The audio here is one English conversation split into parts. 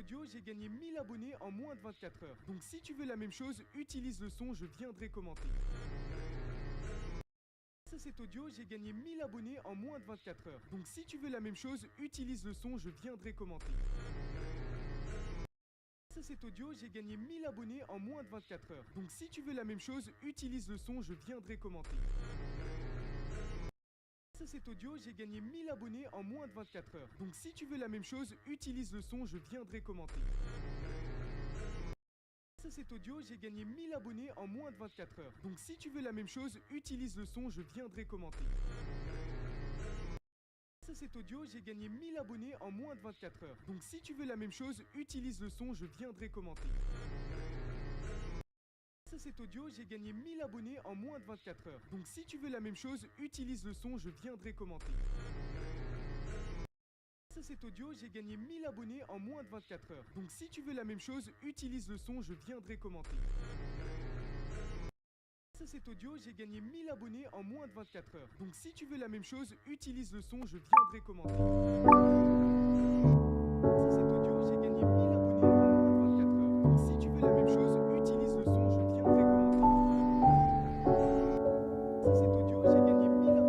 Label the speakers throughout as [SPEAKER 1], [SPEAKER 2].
[SPEAKER 1] audio, j'ai gagné 1000 abonnés en moins de 24 heures. Donc si tu veux la même chose, utilise le son, je viendrai commenter. Grâce à cet audio, j'ai gagné 1000 abonnés en moins de 24 heures. Donc si tu veux la même chose, utilise le son, je viendrai commenter. Grâce à cet audio, j'ai gagné 1000 abonnés en moins de 24 heures. Donc si tu veux la même chose, utilise le son, je viendrai commenter. Grâce à cet audio, j'ai gagné 1000 abonnés en moins de 24 heures. Donc si tu veux la même chose, utilise le son, je viendrai commenter. Grâce à cet audio, j'ai gagné 1000 abonnés en moins de 24 heures. Donc si tu veux la même chose, utilise le son, je viendrai commenter. Grâce à cet audio, j'ai gagné 1000 abonnés en moins de 24 heures. Donc si tu veux la même chose, utilise le son, je viendrai commenter. Grâce à cet audio, j'ai gagné 1000 abonnés en moins de 24 heures. Donc si tu veux la même chose, utilise le son, je viendrai commenter. Grâce à cet audio, j'ai gagné 1000 abonnés en moins de 24 heures. Donc si tu veux la même chose, utilise le son, je viendrai commenter. Grâce à cet audio, j'ai gagné 1000 abonnés en moins de 24 heures. Donc si tu veux la même chose, utilise le son, je viendrai commenter. Grâce à cet audio, j'ai gagné 1000 abonnés en moins de 24 heures. Donc si tu veux la même chose, utilise le son, je viendrai commenter. Grâce à cet audio,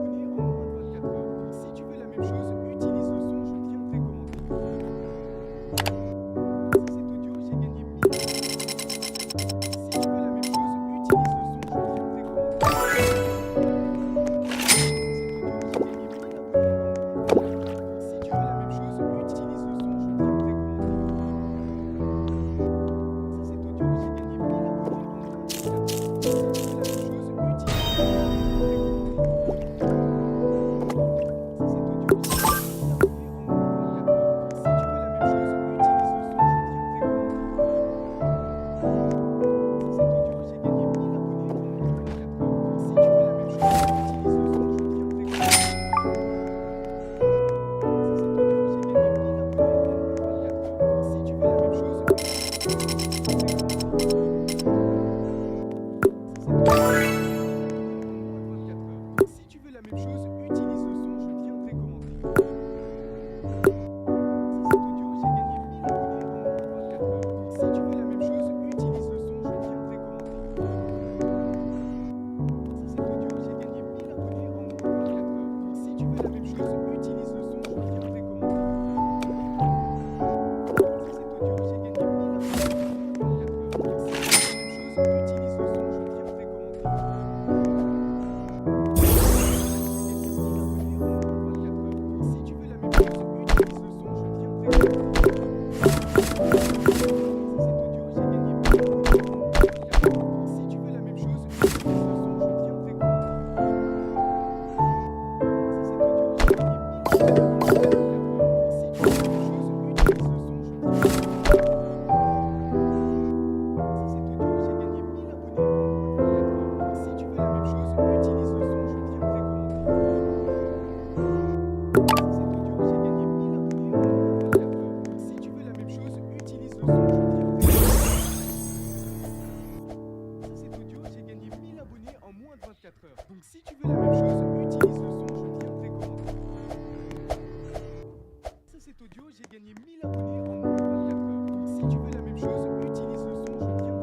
[SPEAKER 1] j'ai gagné 1000 abonnés en moins de 24 heures. Donc si tu veux la même chose, utilise le son, je viendrai commenter. Grâce à cet audio, j'ai gagné 1000 abonnés en moins de 24 heures. Si tu veux la même chose, utilise le son, je viendrai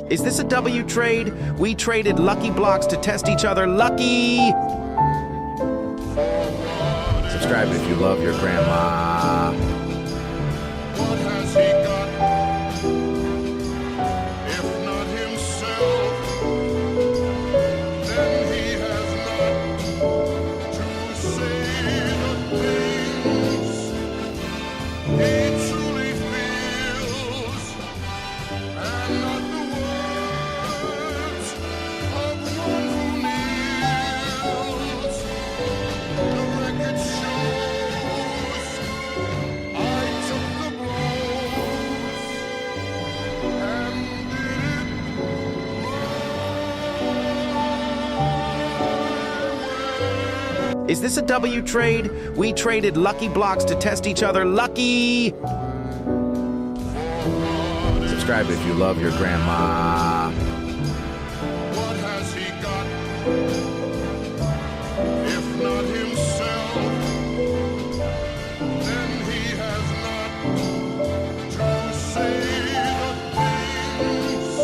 [SPEAKER 2] Is this a W trade? We traded lucky blocks to test each other. Lucky! Subscribe if you love your grandma.
[SPEAKER 3] What has he got? If not himself, then he has not to say the things he truly feels, and not the words of one
[SPEAKER 2] Is this a W trade? We traded lucky blocks to test each other. Lucky! Subscribe if you love your grandma.
[SPEAKER 3] What has he got? If not himself, then he has not to say the things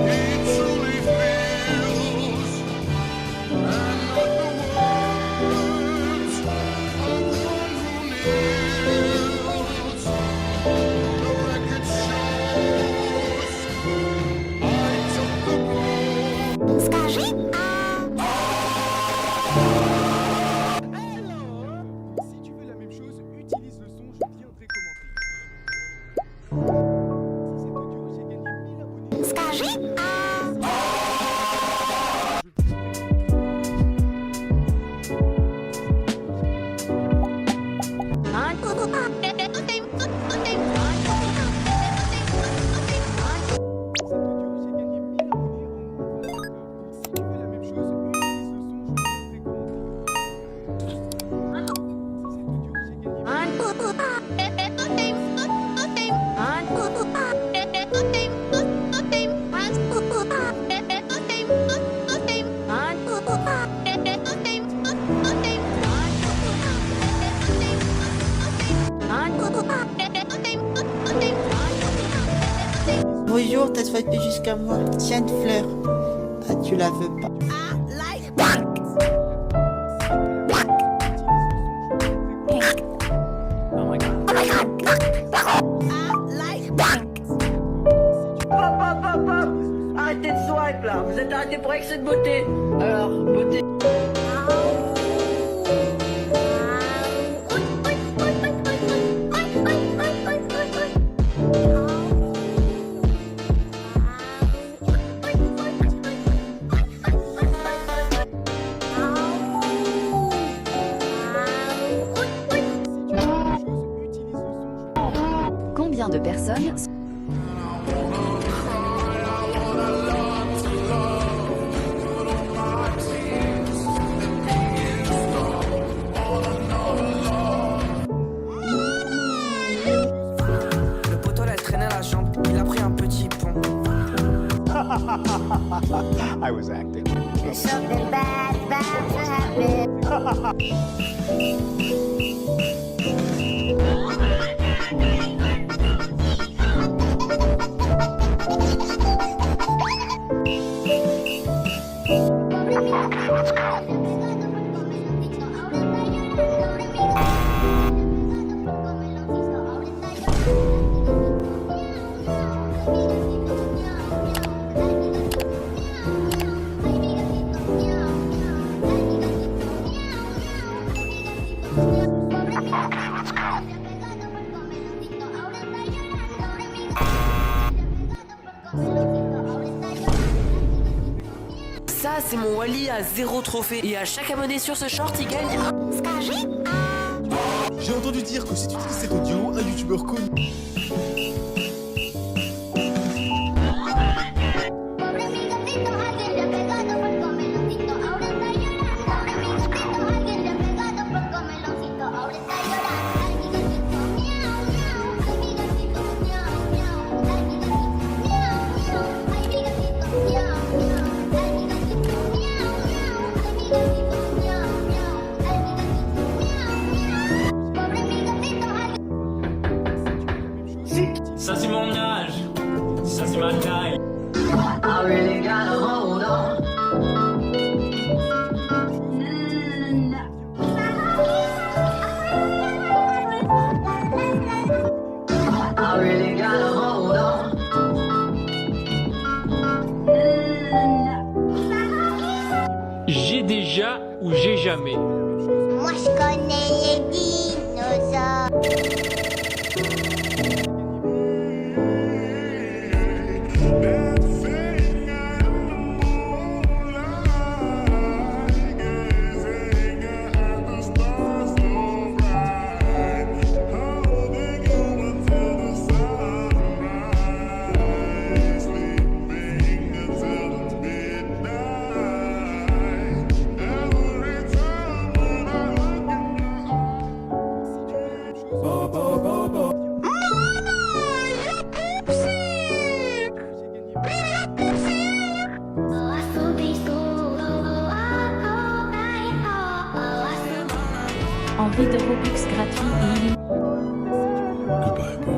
[SPEAKER 3] he truly feels, and not the words of one who kneels. The record shows I took the road.
[SPEAKER 4] Скажи
[SPEAKER 1] Si tu veux la même chose, utilise le son, je viendrai commenter. Si cet audio, j'ai gagné 1000 abonnés.
[SPEAKER 4] Скажи
[SPEAKER 5] Bonjour, t'as swipé jusqu'à moi. Tiens une fleur. Ah, tu la veux pas.
[SPEAKER 6] Arrêtez de swipe là, vous êtes arrêtés pour excès de beauté. Alors, beauté.
[SPEAKER 7] Combien de personnes
[SPEAKER 6] Le poteau l'a traîné à la jambe, il a pris un petit pont.
[SPEAKER 2] I was acting.
[SPEAKER 4] something bad to happen.
[SPEAKER 6] Ça, c'est mon Wally à 0 trophée. Et à chaque abonné sur ce short, il gagne un.
[SPEAKER 4] Скажи
[SPEAKER 8] J'ai entendu dire que si tu utilises cet audio, un youtubeur connu.
[SPEAKER 9] Ça c'est mon âge, ça c'est ma taille.
[SPEAKER 6] I really gotta hold on. I really gotta hold on.
[SPEAKER 9] J'ai déjà ou j'ai jamais.
[SPEAKER 4] Moi je connais les dinosaures.
[SPEAKER 3] Dancing at the moonlight, gazing at the stars so bright, holding you until the sunrise, sleeping until the midnight. Every time
[SPEAKER 7] envie de Robux gratuit et illimité.
[SPEAKER 3] Goodbye, bro.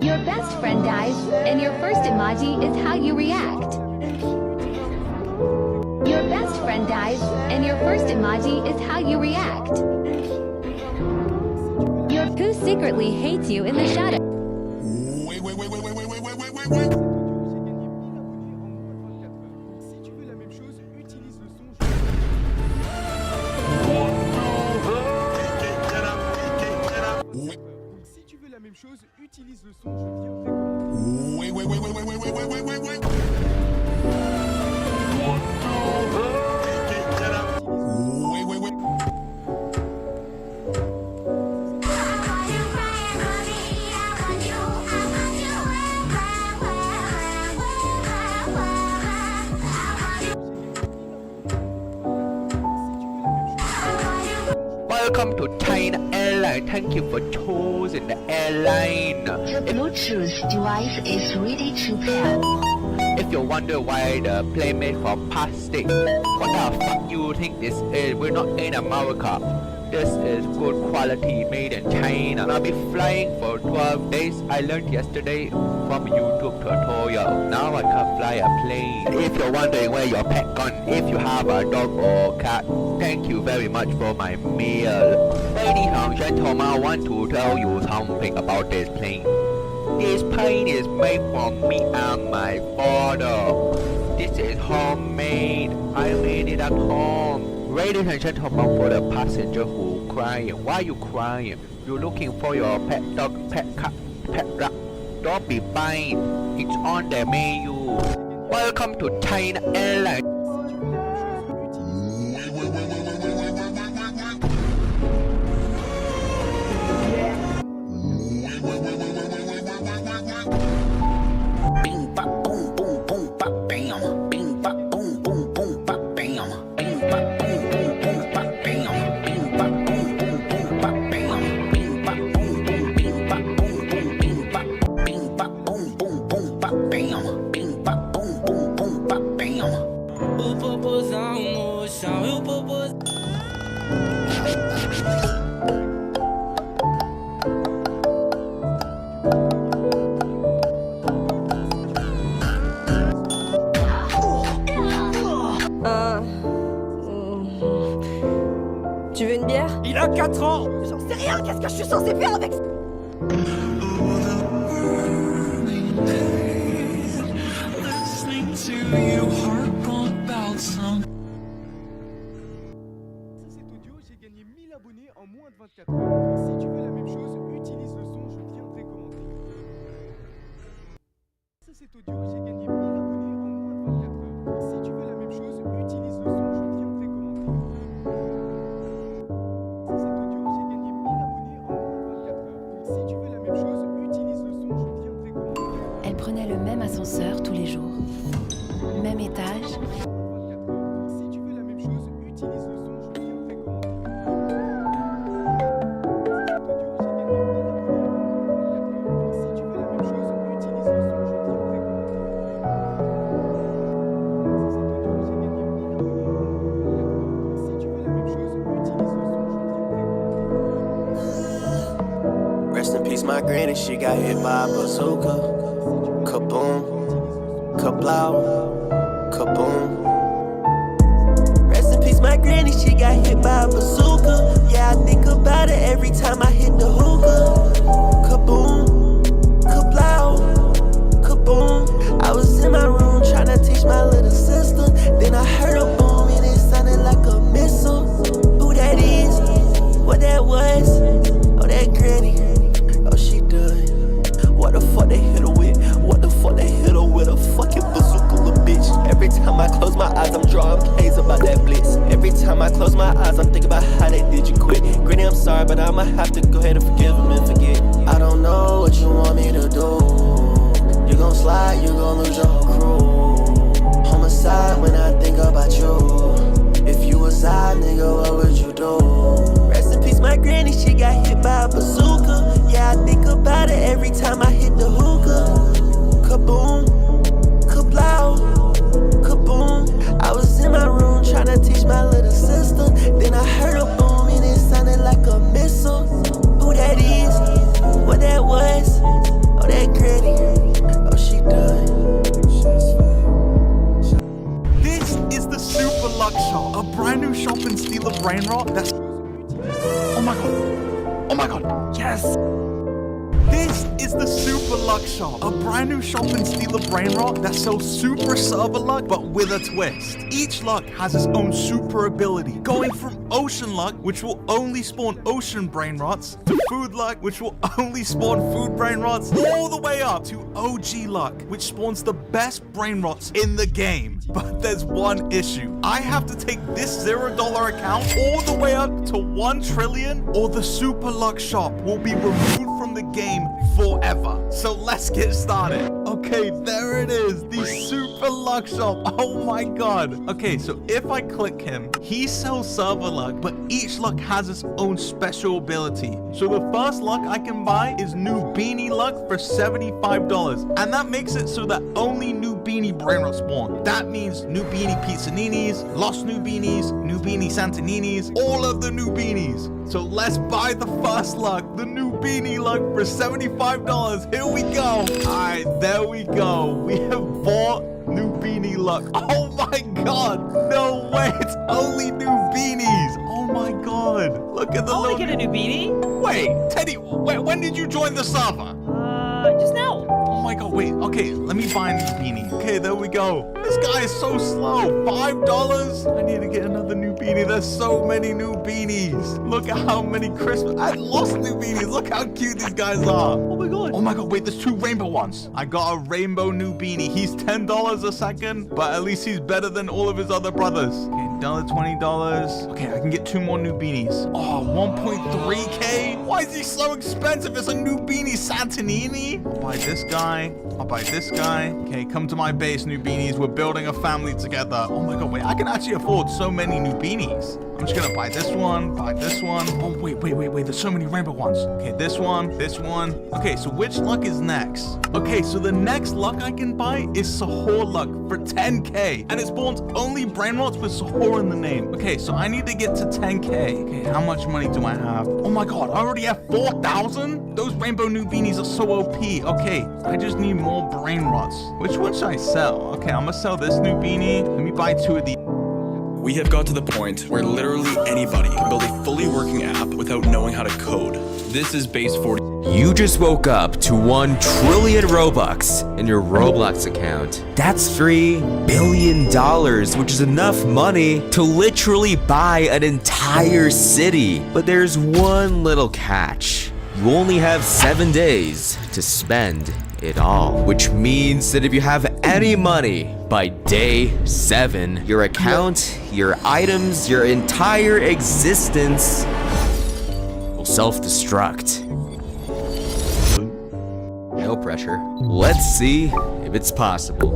[SPEAKER 10] Your best friend dies, and your first emoji is how you react. Your best friend dies, and your first emoji is how you react. Who secretly hates you in the shadow?
[SPEAKER 3] Wait.
[SPEAKER 1] Si tu veux la même chose, utilise le son. Donc si tu veux la même chose, utilise le son, je viendrai
[SPEAKER 11] Welcome to China Airline. Thank you for choosing the airline.
[SPEAKER 10] The Bluetooth device is ready to pair.
[SPEAKER 11] If you wonder why the plane made from plastic, what the fuck you think this is? We're not in America. This is good quality made in China. I'll be flying for 12 days. I learned yesterday from YouTube tutorial. Now I can fly a plane. If you're wondering where your pet gone, if you have a dog or cat, thank you very much for my meal. Ladies and gentlemen, I want to tell you something about this plane. This plane is made for me and my father. This is homemade. I made it at home. Ladies and gentlemen, for the passenger who crying, why you crying? You're looking for your pet dog, pet cat, pet rat. Don't be buying. It's on the menu. Welcome to China Airline.
[SPEAKER 12] Bing bop boom boom boom bop bam. Bing bop boom boom boom bop bam. Bing bop boom boom boom bop bam. Bing bop boom boom boom bop bam. Bing bop boom boom bing bop boom boom bing bop. Bing bop boom boom boom bop bam. Bing bop boom boom boom bop bam. O popozão no chão, e o popozão.
[SPEAKER 13] Tu veux une bière?
[SPEAKER 14] Il a 4 ans!
[SPEAKER 13] J'en sais rien, qu'est-ce que je suis censé faire avec ça?
[SPEAKER 1] Cet audio, j'ai gagné 1000 abonnés en moins de 24 heures. Si tu veux la même chose, utilise le son, je viendrai commenter. Cet audio, j'ai gagné 1000 abonnés en moins de 24 heures. Si tu veux la même chose, utilise le son, je viendrai commenter. Cet audio, j'ai gagné 1000 abonnés en moins de 24 heures. Si tu veux la même chose, utilise le son, je viendrai commenter.
[SPEAKER 15] Elle prenait le même ascenseur tous les jours. Même étage.
[SPEAKER 1] Si tu veux la même chose, utilise le son, je viendrai commenter. Si tu veux la même chose, utilise le son, je viendrai commenter.
[SPEAKER 16] Rest in peace, my granny, she got hit by a bazooka. Kaboom, kablow, kaboom. Rest in peace, my granny, she got hit by a bazooka. Yeah, I think about it every time I hit the hookah. Kaboom, kablow, kaboom. I was in my room trying to teach my little sister. Then I heard a boom and it sounded like a missile. Who that is? What that was? Oh, that granny. Oh, she done. What the fuck they hit her with? What the fuck they hit her with? A fucking bazooka, little bitch. Every time I close my eyes, I'm drawing plays about that blitz. Every time I close my eyes, I'm thinking about how they did you quit. Granny, I'm sorry, but I'ma have to go ahead and forgive him and forget. I don't know what you want me to do. You gon' slide, you gon' lose your whole crew. Homicide when I think about you. If you was I, nigga, what would you do? Rest in peace, my granny, she got hit by a bazooka. Yeah, I think about it every time I hit the hookah, kaboom, kablow, kaboom. I was in my room trying to teach my little sister. Then I heard a boom and it sounded like a missile. Who that is? What that was? Oh, that granny. Oh, she done.
[SPEAKER 8] This is the Super Luck Shop, a brand new shop and steal a Brainrot that's... Oh my god. Oh my god. Yes. This is the Super Luck Shop, a brand new shop and steal a Brainrot that sells super server luck but with a twist. Each luck has its own super ability, going from ocean luck, which will only spawn ocean Brainrots, to food luck, which will only spawn food Brainrots, all the way up to OG luck, which spawns the best Brainrots in the game. But there's one issue. I have to take this $0 account all the way up to 1 trillion, or the Super Luck Shop will be removed from the game forever. So let's get started. Okay, there it is, the Super Luck Shop. Oh my god. Okay, so if I click him, he sells server luck, but each luck has its own special ability. So the first luck I can buy is new beanie luck for $75, and that makes it so that only new beanie Brainrot spawn. That means new beanie pizzaninis, lost new beanie santaninis, all of the new beanies. So let's buy the first luck, the new beanie luck for $75. Here we go. Alright, there we go. We have bought new beanie luck. Oh my god. No way. It's only new beanies. Oh my god. Look at the
[SPEAKER 14] Oh,
[SPEAKER 8] little...
[SPEAKER 14] I get a new beanie?
[SPEAKER 8] Wait, Teddy, when did you join the server?
[SPEAKER 14] Just now.
[SPEAKER 8] Oh my god, wait. Okay, let me buy a new beanie. Okay, there we go. This guy is so slow. $5? I need to get another new beanie. There's so many new beanies. Look at how many Christmas... I lost new beanies. Look how cute these guys are.
[SPEAKER 14] Oh my god.
[SPEAKER 8] Oh my god, wait, there's 2 rainbow ones. I got a rainbow new beanie. He's $10 a second, but at least he's better than all of his other brothers. Okay, $20. Okay, I can get 2 more new beanies. Oh, 1.3k? Why is he so expensive? It's a new beanie Santanini. I'll buy this guy. I'll buy this guy. Okay, come to my base, new beanies. We're building a family together. Oh my god, wait, I can actually afford so many new beanies. I'm just gonna buy this one, buy this one. Oh, wait, there's so many rainbow ones. Okay, this one. Okay, so which luck is next? Okay, so the next luck I can buy is Sahur luck for 10k, and it spawns only Brainrots with Sahur in the name. Okay, so I need to get to 10k. Okay, how much money do I have? Oh my god, I already have 4,000? Those rainbow new beanies are so OP. Okay, I just need more Brainrots. Which one should I sell? Okay, I'm gonna sell this new beanie. Let me buy 2 of these.
[SPEAKER 17] We have got to the point where literally anybody can build a fully working app without knowing how to code. This is base 40.
[SPEAKER 18] You just woke up to 1 trillion Robux in your Roblox account. That's $3 billion, which is enough money to literally buy an entire city. But there's one little catch. You only have 7 days to spend it all, which means that if you have any money by day 7, your account, your items, your entire existence will self-destruct. No pressure. Let's see if it's possible.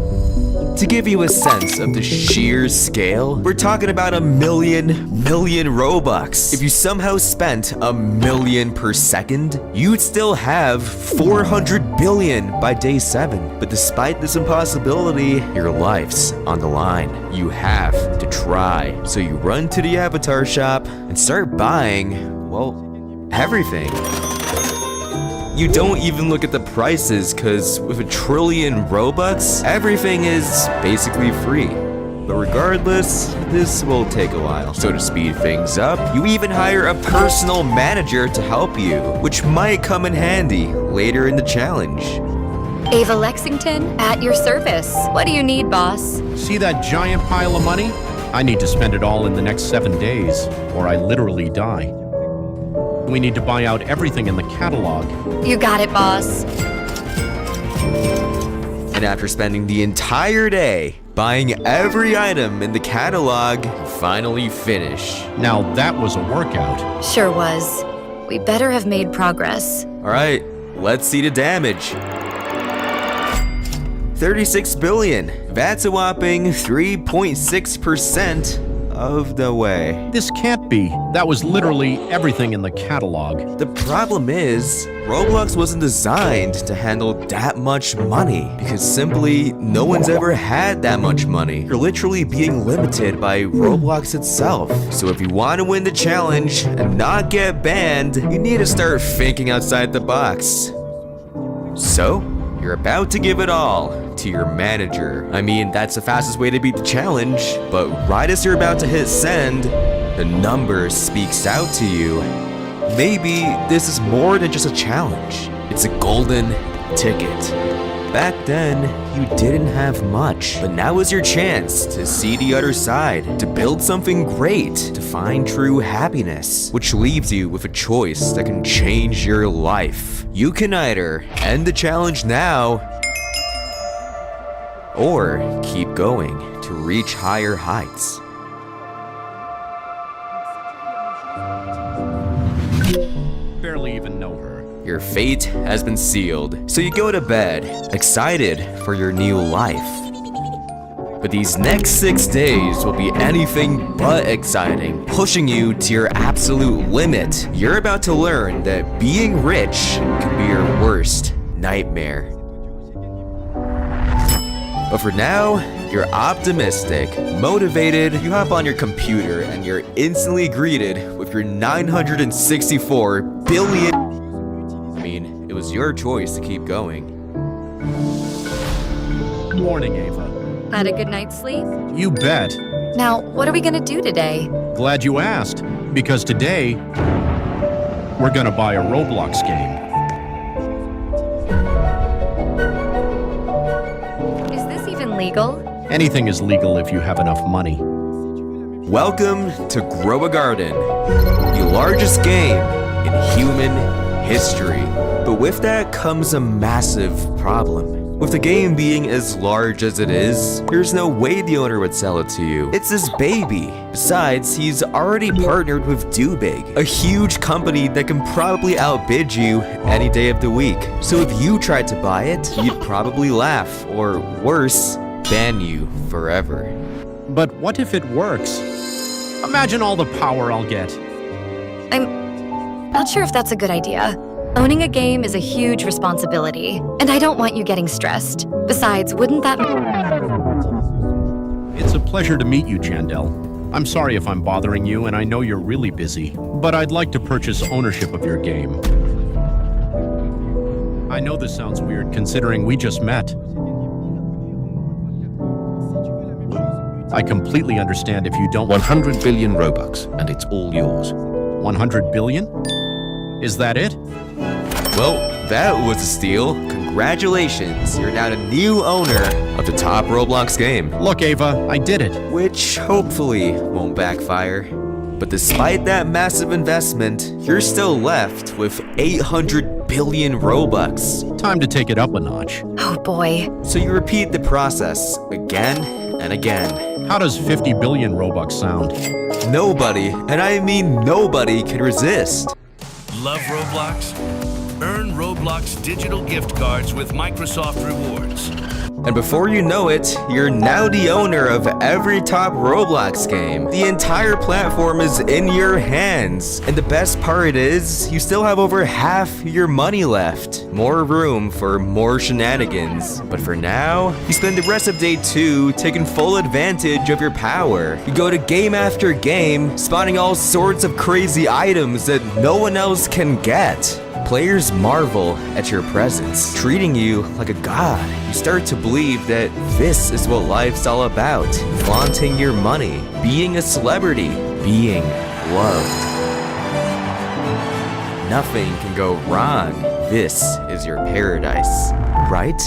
[SPEAKER 18] To give you a sense of the sheer scale, we're talking about 1 million Robux. If you somehow spent 1 million per second, you'd still have 400 billion by day 7. But despite this impossibility, your life's on the line. You have to try. So you run to the avatar shop and start buying, well, everything. You don't even look at the prices, cause with 1 trillion Robux, everything is basically free. But regardless, this will take a while. So to speed things up, you even hire a personal manager to help you, which might come in handy later in the challenge.
[SPEAKER 10] Ava Lexington, at your service. What do you need, boss?
[SPEAKER 19] See that giant pile of money? I need to spend it all in the next 7 days, or I literally die. We need to buy out everything in the catalog.
[SPEAKER 10] You got it, boss.
[SPEAKER 18] And after spending the entire day buying every item in the catalog, finally finish.
[SPEAKER 19] Now that was a workout.
[SPEAKER 10] Sure was. We better have made progress.
[SPEAKER 18] Alright, let's see the damage. 36 billion. That's a whopping 3.6% of the way.
[SPEAKER 19] This can't be. That was literally everything in the catalog.
[SPEAKER 18] The problem is, Roblox wasn't designed to handle that much money because simply no one's ever had that much money. You're literally being limited by Roblox itself. So if you want to win the challenge and not get banned, you need to start thinking outside the box. So, you're about to give it all to your manager. I mean, that's the fastest way to beat the challenge, but right as you're about to hit send, the number speaks out to you. Maybe this is more than just a challenge. It's a golden ticket. Back then, you didn't have much, but now is your chance to see the other side, to build something great, to find true happiness, which leaves you with a choice that can change your life. You can either end the challenge now, or keep going to reach higher heights.
[SPEAKER 19] Barely even know her.
[SPEAKER 18] Your fate has been sealed, so you go to bed, excited for your new life. But these next 6 days will be anything but exciting, pushing you to your absolute limit. You're about to learn that being rich can be your worst nightmare. But for now, you're optimistic, motivated, you hop on your computer and you're instantly greeted with your 964 billion. I mean, it was your choice to keep going.
[SPEAKER 19] Morning, Ava.
[SPEAKER 15] Had a good night's sleep?
[SPEAKER 19] You bet.
[SPEAKER 15] Now, what are we gonna do today?
[SPEAKER 19] Glad you asked, because today, we're gonna buy a Roblox game.
[SPEAKER 15] Is this even legal?
[SPEAKER 19] Anything is legal if you have enough money.
[SPEAKER 18] Welcome to Grow a Garden, the largest game in human history. But with that comes a massive problem. With the game being as large as it is, there's no way the owner would sell it to you. It's his baby. Besides, he's already partnered with DoBig, a huge company that can probably outbid you any day of the week. So if you tried to buy it, he'd probably laugh, or worse, ban you forever.
[SPEAKER 19] But what if it works? Imagine all the power I'll get.
[SPEAKER 15] I'm not sure if that's a good idea. Owning a game is a huge responsibility, and I don't want you getting stressed. Besides, wouldn't that...
[SPEAKER 19] It's a pleasure to meet you, Chandel. I'm sorry if I'm bothering you, and I know you're really busy, but I'd like to purchase ownership of your game. I know this sounds weird, considering we just met. I completely understand if you don't...
[SPEAKER 20] 100 billion Robux, and it's all yours.
[SPEAKER 19] 100 billion? Is that it?
[SPEAKER 18] Well, that was a steal. Congratulations, you're now the new owner of the top Roblox game.
[SPEAKER 19] Look, Ava, I did it.
[SPEAKER 18] Which hopefully won't backfire. But despite that massive investment, you're still left with 800 billion Robux.
[SPEAKER 19] Time to take it up a notch.
[SPEAKER 15] Oh boy.
[SPEAKER 18] So you repeat the process again and again.
[SPEAKER 19] How does 50 billion Robux sound?
[SPEAKER 18] Nobody, and I mean nobody, can resist.
[SPEAKER 21] Love Roblox? Earn Roblox digital gift cards with Microsoft Rewards.
[SPEAKER 18] And before you know it, you're now the owner of every top Roblox game. The entire platform is in your hands. And the best part is, you still have over half your money left. More room for more shenanigans. But for now, you spend the rest of day 2 taking full advantage of your power. You go to game after game, spawning all sorts of crazy items that no one else can get. Players marvel at your presence, treating you like a god. You start to believe that this is what life's all about. Flaunting your money, being a celebrity, being loved. Nothing can go wrong. This is your paradise, right?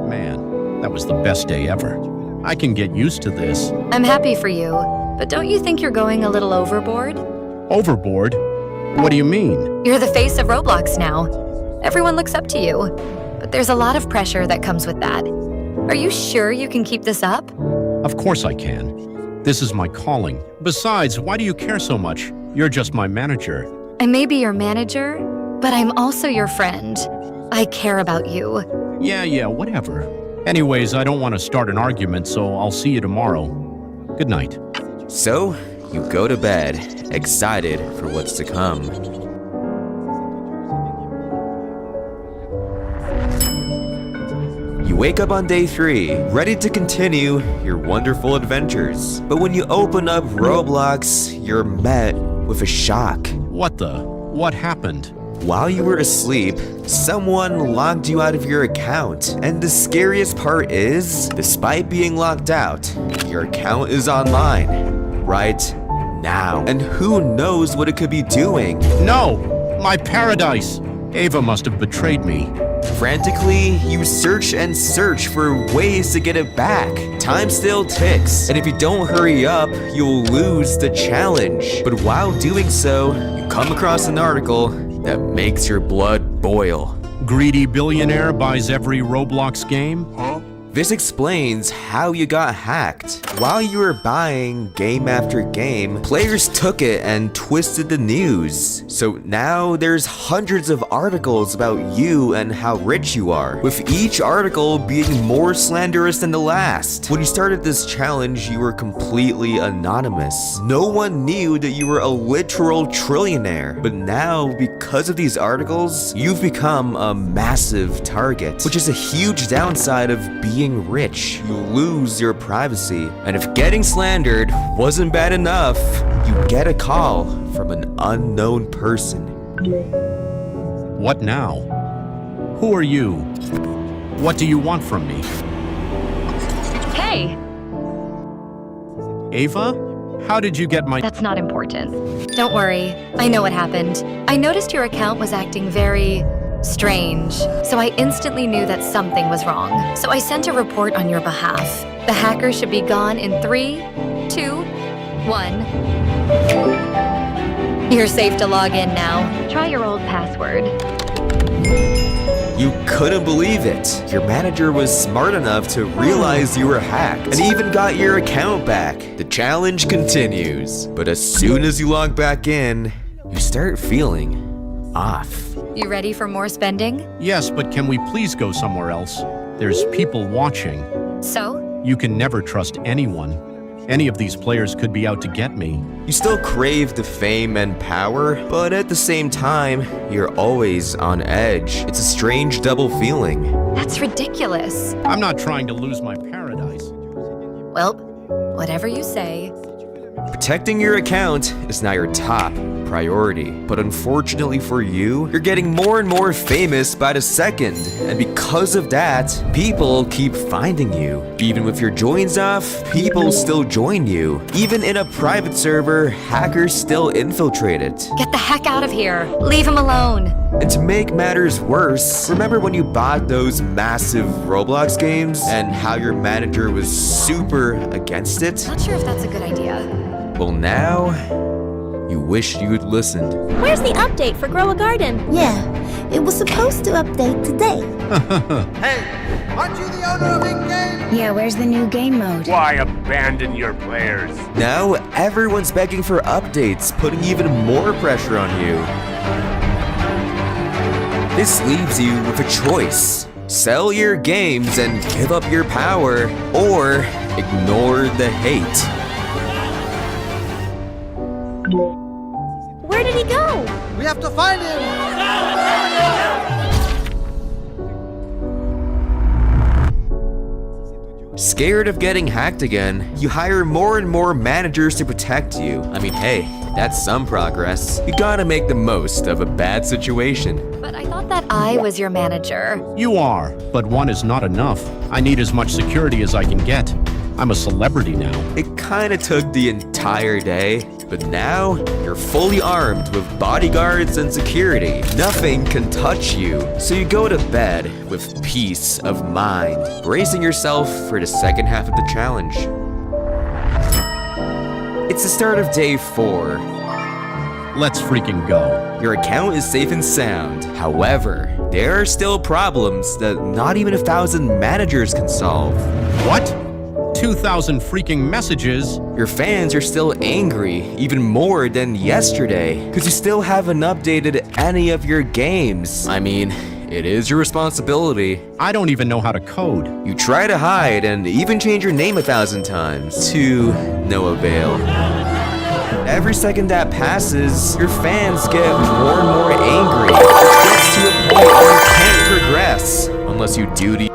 [SPEAKER 19] Man, that was the best day ever. I can get used to this.
[SPEAKER 15] I'm happy for you, but don't you think you're going a little overboard?
[SPEAKER 19] Overboard? What do you mean?
[SPEAKER 15] You're the face of Roblox now. Everyone looks up to you. But there's a lot of pressure that comes with that. Are you sure you can keep this up?
[SPEAKER 19] Of course I can. This is my calling. Besides, why do you care so much? You're just my manager.
[SPEAKER 15] I may be your manager, but I'm also your friend. I care about you.
[SPEAKER 19] Yeah, whatever. Anyways, I don't want to start an argument, so I'll see you tomorrow. Good night.
[SPEAKER 18] So, you go to bed, excited for what's to come. You wake up on day 3, ready to continue your wonderful adventures. But when you open up Roblox, you're met with a shock.
[SPEAKER 19] What happened?
[SPEAKER 18] While you were asleep, someone logged you out of your account. And the scariest part is, despite being locked out, your account is online right now. And who knows what it could be doing?
[SPEAKER 19] No! My paradise! Ava must have betrayed me.
[SPEAKER 18] Frantically, you search and search for ways to get it back. Time still ticks, and if you don't hurry up, you'll lose the challenge. But while doing so, you come across an article that makes your blood boil.
[SPEAKER 19] Greedy billionaire buys every Roblox game?
[SPEAKER 18] This explains how you got hacked. While you were buying game after game, players took it and twisted the news. So now there's hundreds of articles about you and how rich you are, with each article being more slanderous than the last. When you started this challenge, you were completely anonymous. No one knew that you were a literal trillionaire. But now, because of these articles, you've become a massive target, which is a huge downside of being rich. You lose your privacy. And if getting slandered wasn't bad enough, you get a call from an unknown person.
[SPEAKER 19] What now? Who are you? What do you want from me?
[SPEAKER 15] Hey!
[SPEAKER 19] Ava? How did you get my—
[SPEAKER 15] That's not important. Don't worry, I know what happened. I noticed your account was acting very strange, so I instantly knew that something was wrong. So I sent a report on your behalf. The hacker should be gone in 3, 2, 1. You're safe to log in now. Try your old password.
[SPEAKER 18] You couldn't believe it. Your manager was smart enough to realize you were hacked and even got your account back. The challenge continues, but as soon as you log back in, you start feeling off.
[SPEAKER 15] You ready for more spending?
[SPEAKER 19] Yes, but can we please go somewhere else? There's people watching.
[SPEAKER 15] So?
[SPEAKER 19] You can never trust anyone. Any of these players could be out to get me.
[SPEAKER 18] You still crave the fame and power, but at the same time, you're always on edge. It's a strange double feeling.
[SPEAKER 15] That's ridiculous.
[SPEAKER 19] I'm not trying to lose my paradise.
[SPEAKER 15] Well, whatever you say.
[SPEAKER 18] Protecting your account is now your top priority. But unfortunately for you, you're getting more and more famous by the second. And because of that, people keep finding you. Even with your joins off, people still join you. Even in a private server, hackers still infiltrate it.
[SPEAKER 15] Get the heck out of here. Leave him alone.
[SPEAKER 18] And to make matters worse, remember when you bought those massive Roblox games and how your manager was super against it?
[SPEAKER 15] Not sure if that's a good idea.
[SPEAKER 18] Well, now you wish you'd listened.
[SPEAKER 5] Where's the update for Grow a Garden?
[SPEAKER 4] Yeah, it was supposed to update today.
[SPEAKER 22] Hey, aren't you the owner of in-game?
[SPEAKER 4] Yeah, where's the new game mode?
[SPEAKER 22] Why abandon your players?
[SPEAKER 18] Now everyone's begging for updates, putting even more pressure on you. This leaves you with a choice. Sell your games and give up your power, or ignore the hate.
[SPEAKER 5] Where did he go?
[SPEAKER 22] We have to find him!
[SPEAKER 18] Scared of getting hacked again, you hire more and more managers to protect you. I mean, hey, that's some progress. You gotta make the most of a bad situation.
[SPEAKER 15] But I thought that I was your manager.
[SPEAKER 19] You are, but one is not enough. I need as much security as I can get. I'm a celebrity now.
[SPEAKER 18] It kinda took the entire day, but now you're fully armed with bodyguards and security. Nothing can touch you, so you go to bed with peace of mind, bracing yourself for the second half of the challenge. It's the start of day 4.
[SPEAKER 19] Let's freaking go.
[SPEAKER 18] Your account is safe and sound. However, there are still problems that not even 1,000 managers can solve.
[SPEAKER 19] What? 2,000 freaking messages?
[SPEAKER 18] Your fans are still angry, even more than yesterday, because you still haven't updated any of your games. I mean, it is your responsibility.
[SPEAKER 19] I don't even know how to code.
[SPEAKER 18] You try to hide and even change your name 1,000 times, to no avail. Every second that passes, your fans get more and more angry. It gets to a point where you can't progress unless you do the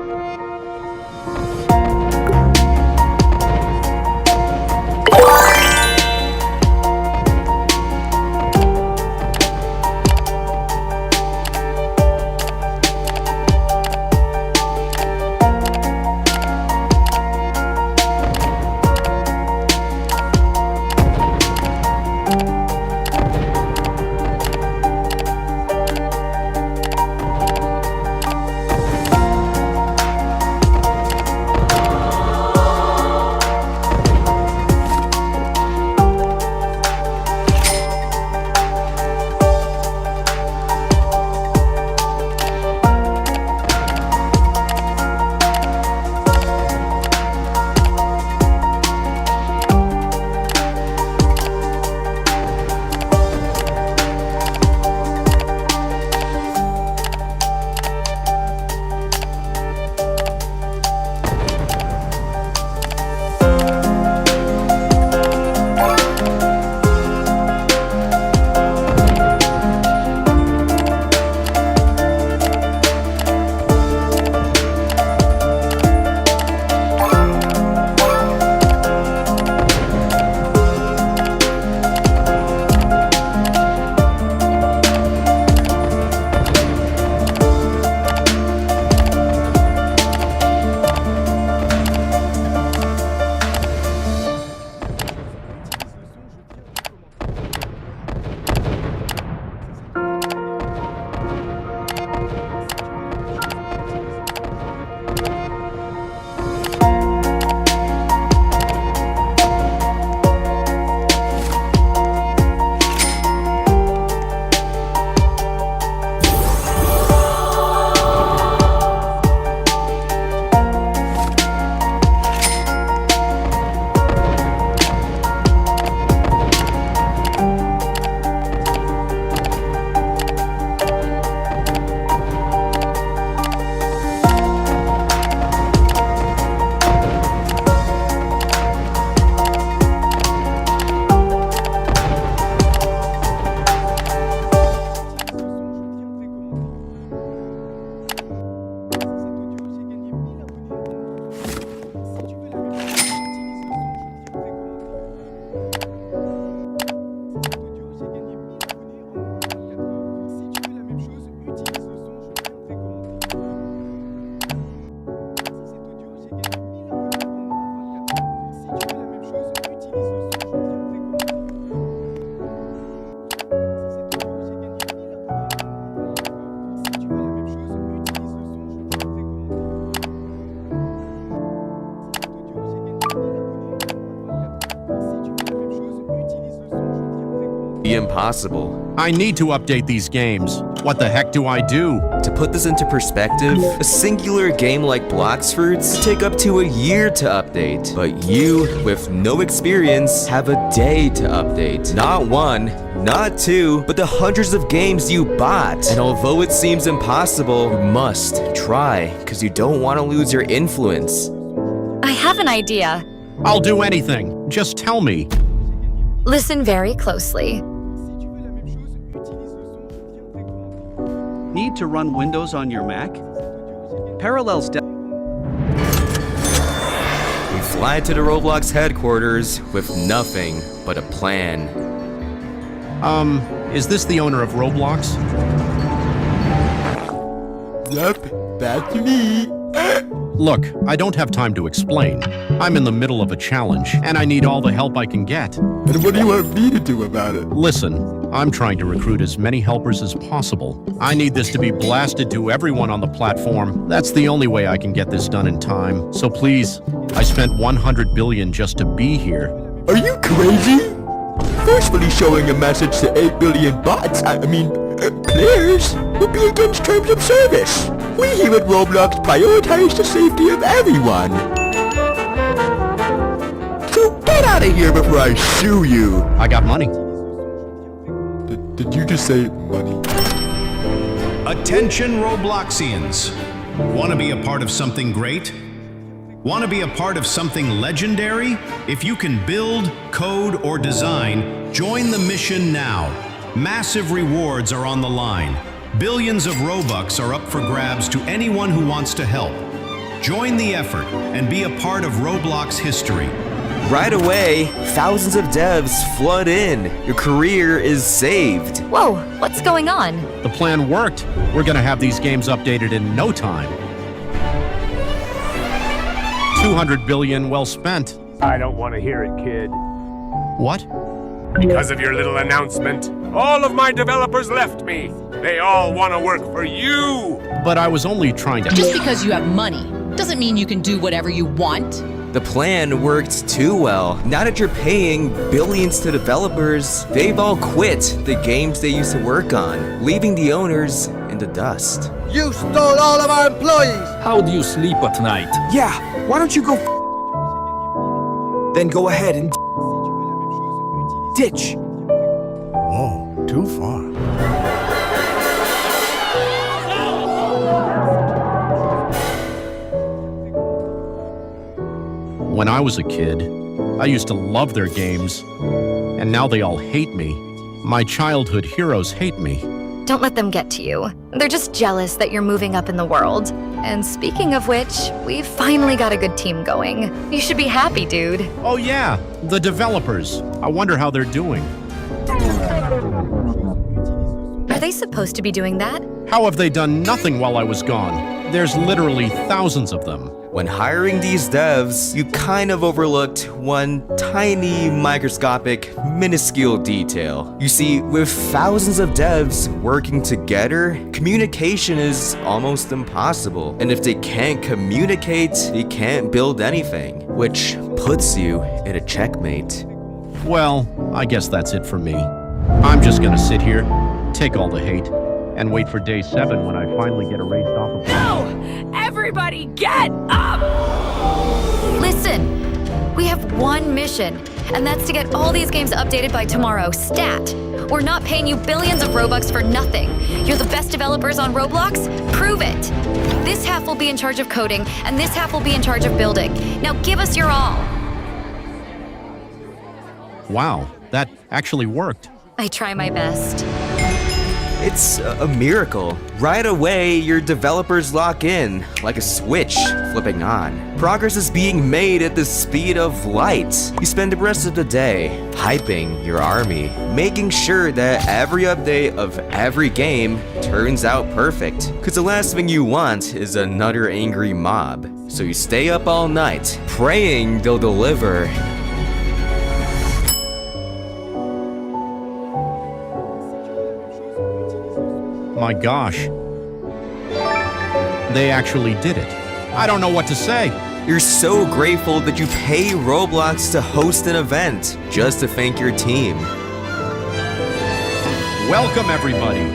[SPEAKER 18] impossible.
[SPEAKER 19] I need to update these games. What the heck do I do?
[SPEAKER 18] To put this into perspective, a singular game like Blox Fruits would take up to a year to update. But you, with no experience, have a day to update. Not one, not two, but the hundreds of games you bought. And although it seems impossible, you must try, because you don't want to lose your influence.
[SPEAKER 15] I have an idea.
[SPEAKER 19] I'll do anything. Just tell me.
[SPEAKER 15] Listen very closely.
[SPEAKER 2] Need to run Windows on your Mac? Parallels.
[SPEAKER 18] We fly to the Roblox headquarters with nothing but a plan.
[SPEAKER 19] Is this the owner of Roblox?
[SPEAKER 3] Yep, that's me.
[SPEAKER 19] Look, I don't have time to explain. I'm in the middle of a challenge, and I need all the help I can get.
[SPEAKER 3] And what do you want me to do about it?
[SPEAKER 19] Listen, I'm trying to recruit as many helpers as possible. I need this to be blasted to everyone on the platform. That's the only way I can get this done in time. So please, I spent 100 billion just to be here.
[SPEAKER 3] Are you crazy? Forcefully showing a message to 8 billion bots, players, would be against terms of service. We here at Roblox prioritize the safety of everyone. So get out of here before I sue you.
[SPEAKER 19] I got money.
[SPEAKER 3] Did you just say money?
[SPEAKER 6] Attention Robloxians. Want to be a part of something great? Want to be a part of something legendary? If you can build, code, or design, join the mission now. Massive rewards are on the line. Billions of Robux are up for grabs to anyone who wants to help. Join the effort and be a part of Roblox history.
[SPEAKER 18] Right away, thousands of devs flood in. Your career is saved.
[SPEAKER 15] Whoa, what's going on?
[SPEAKER 19] The plan worked. We're gonna have these games updated in no time. 200 billion well spent.
[SPEAKER 9] I don't want to hear it, kid.
[SPEAKER 19] What?
[SPEAKER 9] Because of your little announcement, all of my developers left me. They all want to work for you.
[SPEAKER 19] But I was only trying to...
[SPEAKER 23] Just because you have money doesn't mean you can do whatever you want.
[SPEAKER 18] The plan worked too well. Now that you're paying billions to developers, they've all quit the games they used to work on, leaving the owners in the dust.
[SPEAKER 22] You stole all of our employees!
[SPEAKER 20] How do you sleep at night?
[SPEAKER 3] Yeah, why don't you go then go ahead and ditch.
[SPEAKER 24] Whoa, too far.
[SPEAKER 19] When I was a kid, I used to love their games, and now they all hate me. My childhood heroes hate me.
[SPEAKER 15] Don't let them get to you. They're just jealous that you're moving up in the world. And speaking of which, we've finally got a good team going. You should be happy, dude.
[SPEAKER 19] Oh yeah, the developers. I wonder how they're doing.
[SPEAKER 15] Are they supposed to be doing that?
[SPEAKER 19] How have they done nothing while I was gone? There's literally thousands of them.
[SPEAKER 18] When hiring these devs, you kind of overlooked one tiny, microscopic, minuscule detail. You see, with thousands of devs working together, communication is almost impossible. And if they can't communicate, they can't build anything, which puts you in a checkmate.
[SPEAKER 19] Well, I guess that's it for me. I'm just gonna sit here, take all the hate, and wait for day 7 when I finally get erased off of...
[SPEAKER 23] No! Everybody get up!
[SPEAKER 15] Listen, we have one mission, and that's to get all these games updated by tomorrow, stat. We're not paying you billions of Robux for nothing. You're the best developers on Roblox? Prove it. This half will be in charge of coding, and this half will be in charge of building. Now give us your all.
[SPEAKER 19] Wow, that actually worked.
[SPEAKER 15] I try my best.
[SPEAKER 18] It's a miracle. Right away, your developers lock in, like a switch flipping on. Progress is being made at the speed of light. You spend the rest of the day hyping your army, making sure that every update of every game turns out perfect. Cause the last thing you want is another angry mob. So you stay up all night, praying they'll deliver.
[SPEAKER 19] My gosh. They actually did it. I don't know what to say.
[SPEAKER 18] You're so grateful that you pay Roblox to host an event just to thank your team.
[SPEAKER 19] Welcome, everybody.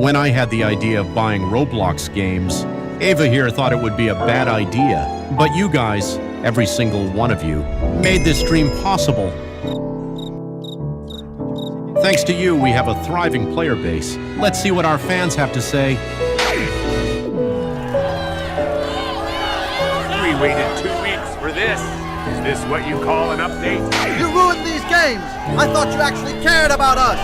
[SPEAKER 19] When I had the idea of buying Roblox games, Ava here thought it would be a bad idea. But you guys, every single one of you, made this dream possible. Thanks to you, we have a thriving player base. Let's see what our fans have to say.
[SPEAKER 9] We waited 2 weeks for this. Is this what you call an update?
[SPEAKER 22] You ruined these games! I thought you actually cared about us!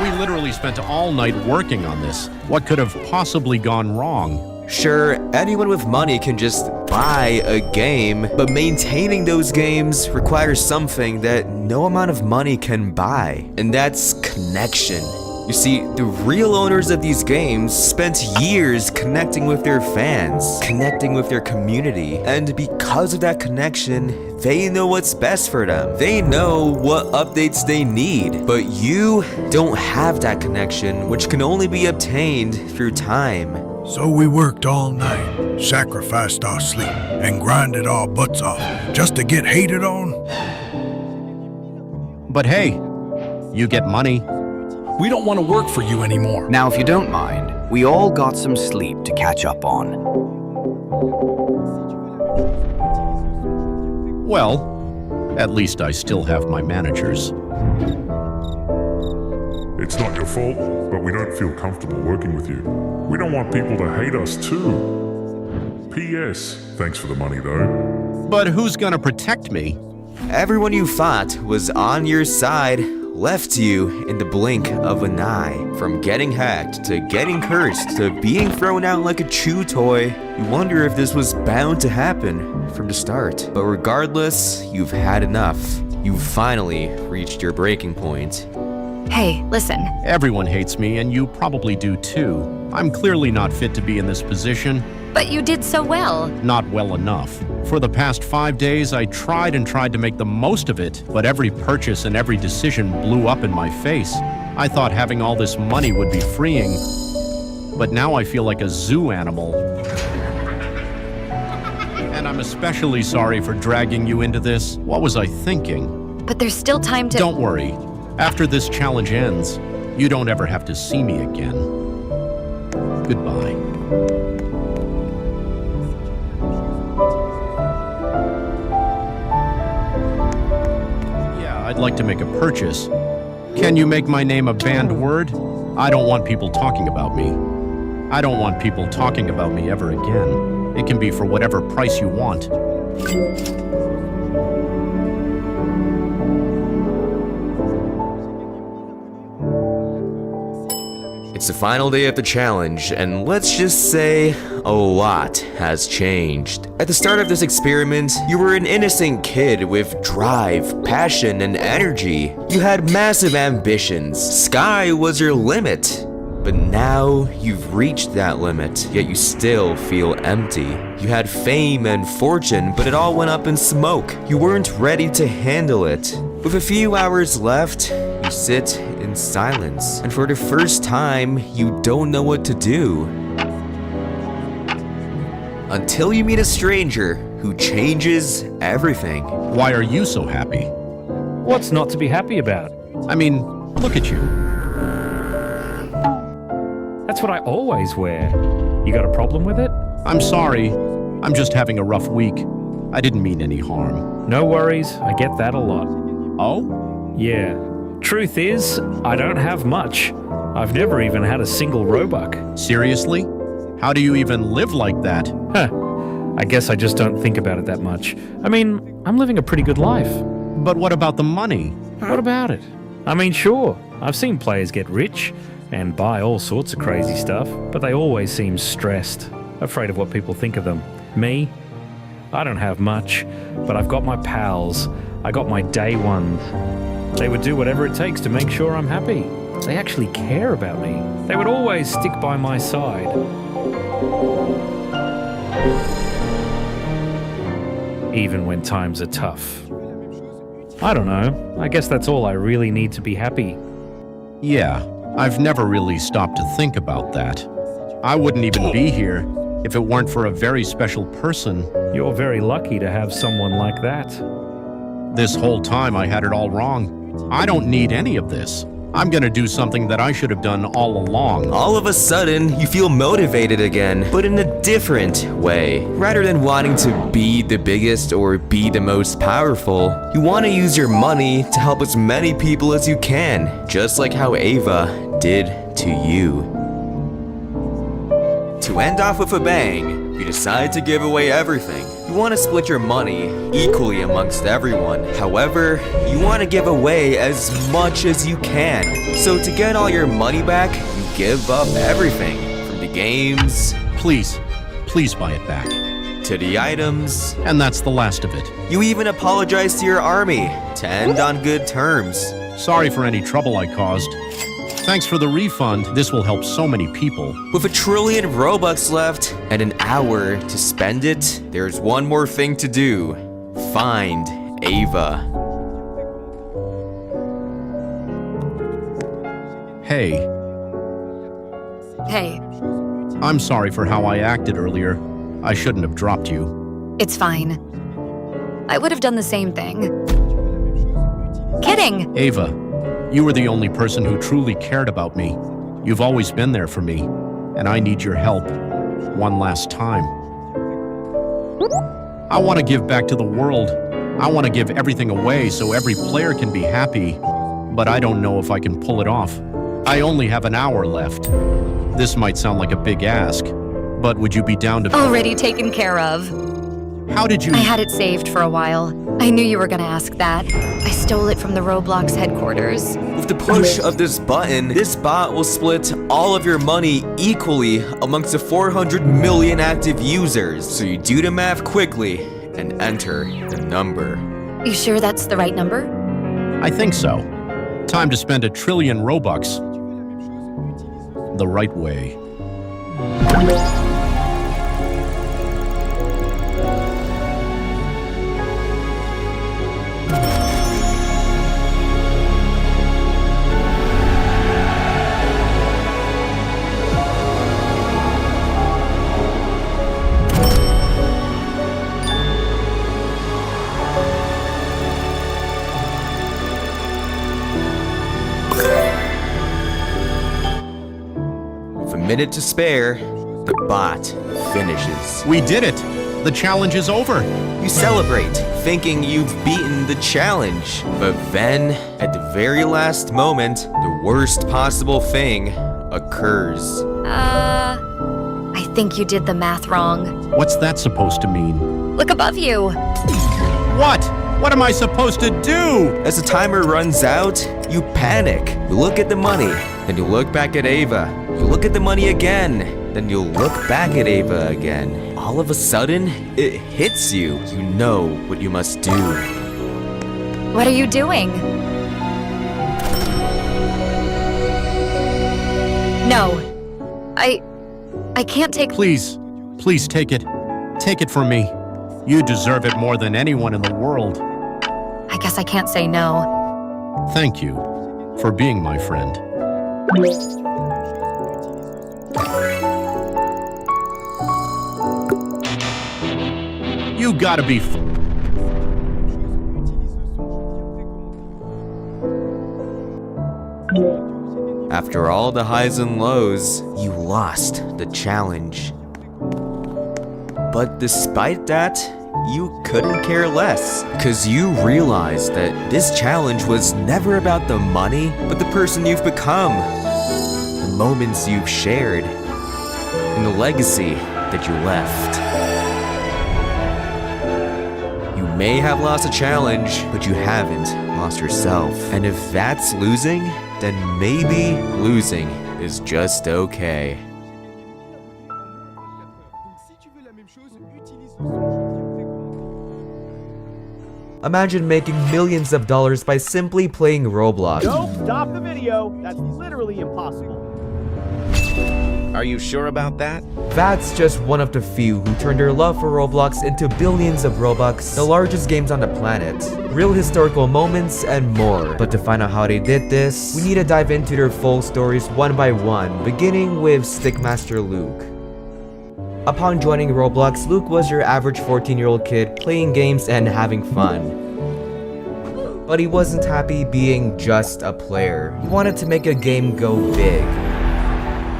[SPEAKER 19] We literally spent all night working on this. What could have possibly gone wrong?
[SPEAKER 18] Sure, anyone with money can just buy a game, but maintaining those games requires something that no amount of money can buy, and that's connection. You see, the real owners of these games spent years connecting with their fans, connecting with their community, and because of that connection, they know what's best for them. They know what updates they need, but you don't have that connection, which can only be obtained through time.
[SPEAKER 24] So we worked all night, sacrificed our sleep, and grinded our butts off just to get hated on?
[SPEAKER 19] But hey, you get money.
[SPEAKER 24] We don't want to work for you anymore.
[SPEAKER 25] Now, if you don't mind, we all got some sleep to catch up on.
[SPEAKER 19] Well, at least I still have my managers.
[SPEAKER 1] It's not your fault, but we don't feel comfortable working with you. We don't want people to hate us too. P.S. Thanks for the money though.
[SPEAKER 19] But who's gonna protect me?
[SPEAKER 18] Everyone you fought was on your side, left you in the blink of an eye. From getting hacked, to getting cursed, to being thrown out like a chew toy. You wonder if this was bound to happen from the start. But regardless, you've had enough. You've finally reached your breaking point.
[SPEAKER 15] Hey, listen.
[SPEAKER 19] Everyone hates me, and you probably do too. I'm clearly not fit to be in this position.
[SPEAKER 15] But you did so well.
[SPEAKER 19] Not well enough. For the past 5 days, I tried and tried to make the most of it, but every purchase and every decision blew up in my face. I thought having all this money would be freeing, but now I feel like a zoo animal. And I'm especially sorry for dragging you into this. What was I thinking?
[SPEAKER 15] But there's still time to—
[SPEAKER 19] Don't worry. After this challenge ends, you don't ever have to see me again. Goodbye. Yeah, I'd like to make a purchase. Can you make my name a banned word? I don't want people talking about me. I don't want people talking about me ever again. It can be for whatever price you want.
[SPEAKER 18] It's the final day of the challenge, and let's just say a lot has changed. At the start of this experiment, you were an innocent kid with drive, passion, and energy. You had massive ambitions. Sky was your limit. But now you've reached that limit, yet you still feel empty. You had fame and fortune, but it all went up in smoke. You weren't ready to handle it. With a few hours left, you sit in silence, and for the first time, you don't know what to do. Until you meet a stranger who changes everything.
[SPEAKER 19] Why are you so happy?
[SPEAKER 7] What's not to be happy about?
[SPEAKER 19] I mean, look at you.
[SPEAKER 7] That's what I always wear. You got a problem with it?
[SPEAKER 19] I'm sorry. I'm just having a rough week. I didn't mean any harm.
[SPEAKER 7] No worries, I get that a lot.
[SPEAKER 19] Oh?
[SPEAKER 7] Yeah. Truth is, I don't have much. I've never even had a single Roebuck.
[SPEAKER 19] Seriously? How do you even live like that?
[SPEAKER 7] I guess I just don't think about it that much. I mean, I'm living a pretty good life.
[SPEAKER 19] But what about the money?
[SPEAKER 7] What about it? I mean, sure, I've seen players get rich and buy all sorts of crazy stuff, but they always seem stressed, afraid of what people think of them. Me? I don't have much, but I've got my pals. I got my day ones. They would do whatever it takes to make sure I'm happy. They actually care about me. They would always stick by my side. Even when times are tough. I don't know. I guess that's all I really need to be happy.
[SPEAKER 19] Yeah, I've never really stopped to think about that. I wouldn't even be here if it weren't for a very special person.
[SPEAKER 7] You're very lucky to have someone like that.
[SPEAKER 19] This whole time I had it all wrong. I don't need any of this. I'm gonna do something that I should have done all along.
[SPEAKER 18] All of a sudden, you feel motivated again, but in a different way. Rather than wanting to be the biggest or be the most powerful, you want to use your money to help as many people as you can, just like how Ava did to you. To end off with a bang, you decide to give away everything. You want to split your money equally amongst everyone. However, you want to give away as much as you can. So to get all your money back, you give up everything. From the games,
[SPEAKER 19] please buy it back.
[SPEAKER 18] To the items.
[SPEAKER 19] And that's the last of it.
[SPEAKER 18] You even apologize to your army to end on good terms.
[SPEAKER 19] Sorry for any trouble I caused. Thanks for the refund. This will help so many people.
[SPEAKER 18] With 1 trillion Robux left and an hour to spend it, there's one more thing to do. Find Ava.
[SPEAKER 19] Hey.
[SPEAKER 15] Hey.
[SPEAKER 19] I'm sorry for how I acted earlier. I shouldn't have dropped you.
[SPEAKER 15] It's fine. I would have done the same thing. Kidding!
[SPEAKER 19] Ava, you were the only person who truly cared about me. You've always been there for me, and I need your help one last time. I want to give back to the world. I want to give everything away so every player can be happy, but I don't know if I can pull it off. I only have an hour left. This might sound like a big ask, but would you be down to...
[SPEAKER 15] Already taken care of.
[SPEAKER 19] How did you...
[SPEAKER 15] I had it saved for a while. I knew you were gonna ask that. I stole it from the Roblox headquarters.
[SPEAKER 18] With the push of this button, this bot will split all of your money equally amongst the 400 million active users. So you do the math quickly and enter the number.
[SPEAKER 15] You sure that's the right number?
[SPEAKER 19] I think so. Time to spend 1 trillion Robux the right way.
[SPEAKER 18] Minute to spare, the bot finishes.
[SPEAKER 19] We did it! The challenge is over!
[SPEAKER 18] You celebrate, thinking you've beaten the challenge. But then, at the very last moment, the worst possible thing occurs.
[SPEAKER 15] I think you did the math wrong.
[SPEAKER 19] What's that supposed to mean?
[SPEAKER 15] Look above you!
[SPEAKER 19] What? What am I supposed to do?
[SPEAKER 18] As the timer runs out, you panic. You look at the money, then you look back at Ava. You look at the money again, then you'll look back at Ava again. All of a sudden, it hits you. You know what you must do.
[SPEAKER 15] What are you doing? No. I can't take...
[SPEAKER 19] Please take it. Take it from me. You deserve it more than anyone in the world.
[SPEAKER 15] I guess I can't say no.
[SPEAKER 19] Thank you for being my friend. You gotta be
[SPEAKER 18] After all the highs and lows, you lost the challenge. But despite that, you couldn't care less, because you realized that this challenge was never about the money, but the person you've become, the moments you've shared, and the legacy that you left. You may have lost a challenge, but you haven't lost yourself. And if that's losing, then maybe losing is just okay. Imagine making millions of dollars by simply playing Roblox.
[SPEAKER 11] Nope, stop the video. That's literally impossible.
[SPEAKER 20] Are you sure about that?
[SPEAKER 18] That's just one of the few who turned their love for Roblox into billions of Robux, the largest games on the planet, real historical moments, and more. But to find out how they did this, we need to dive into their full stories one by one, beginning with Stickmaster Luke. Upon joining Roblox, Luke was your average 14-year-old kid playing games and having fun. But he wasn't happy being just a player. He wanted to make a game go big.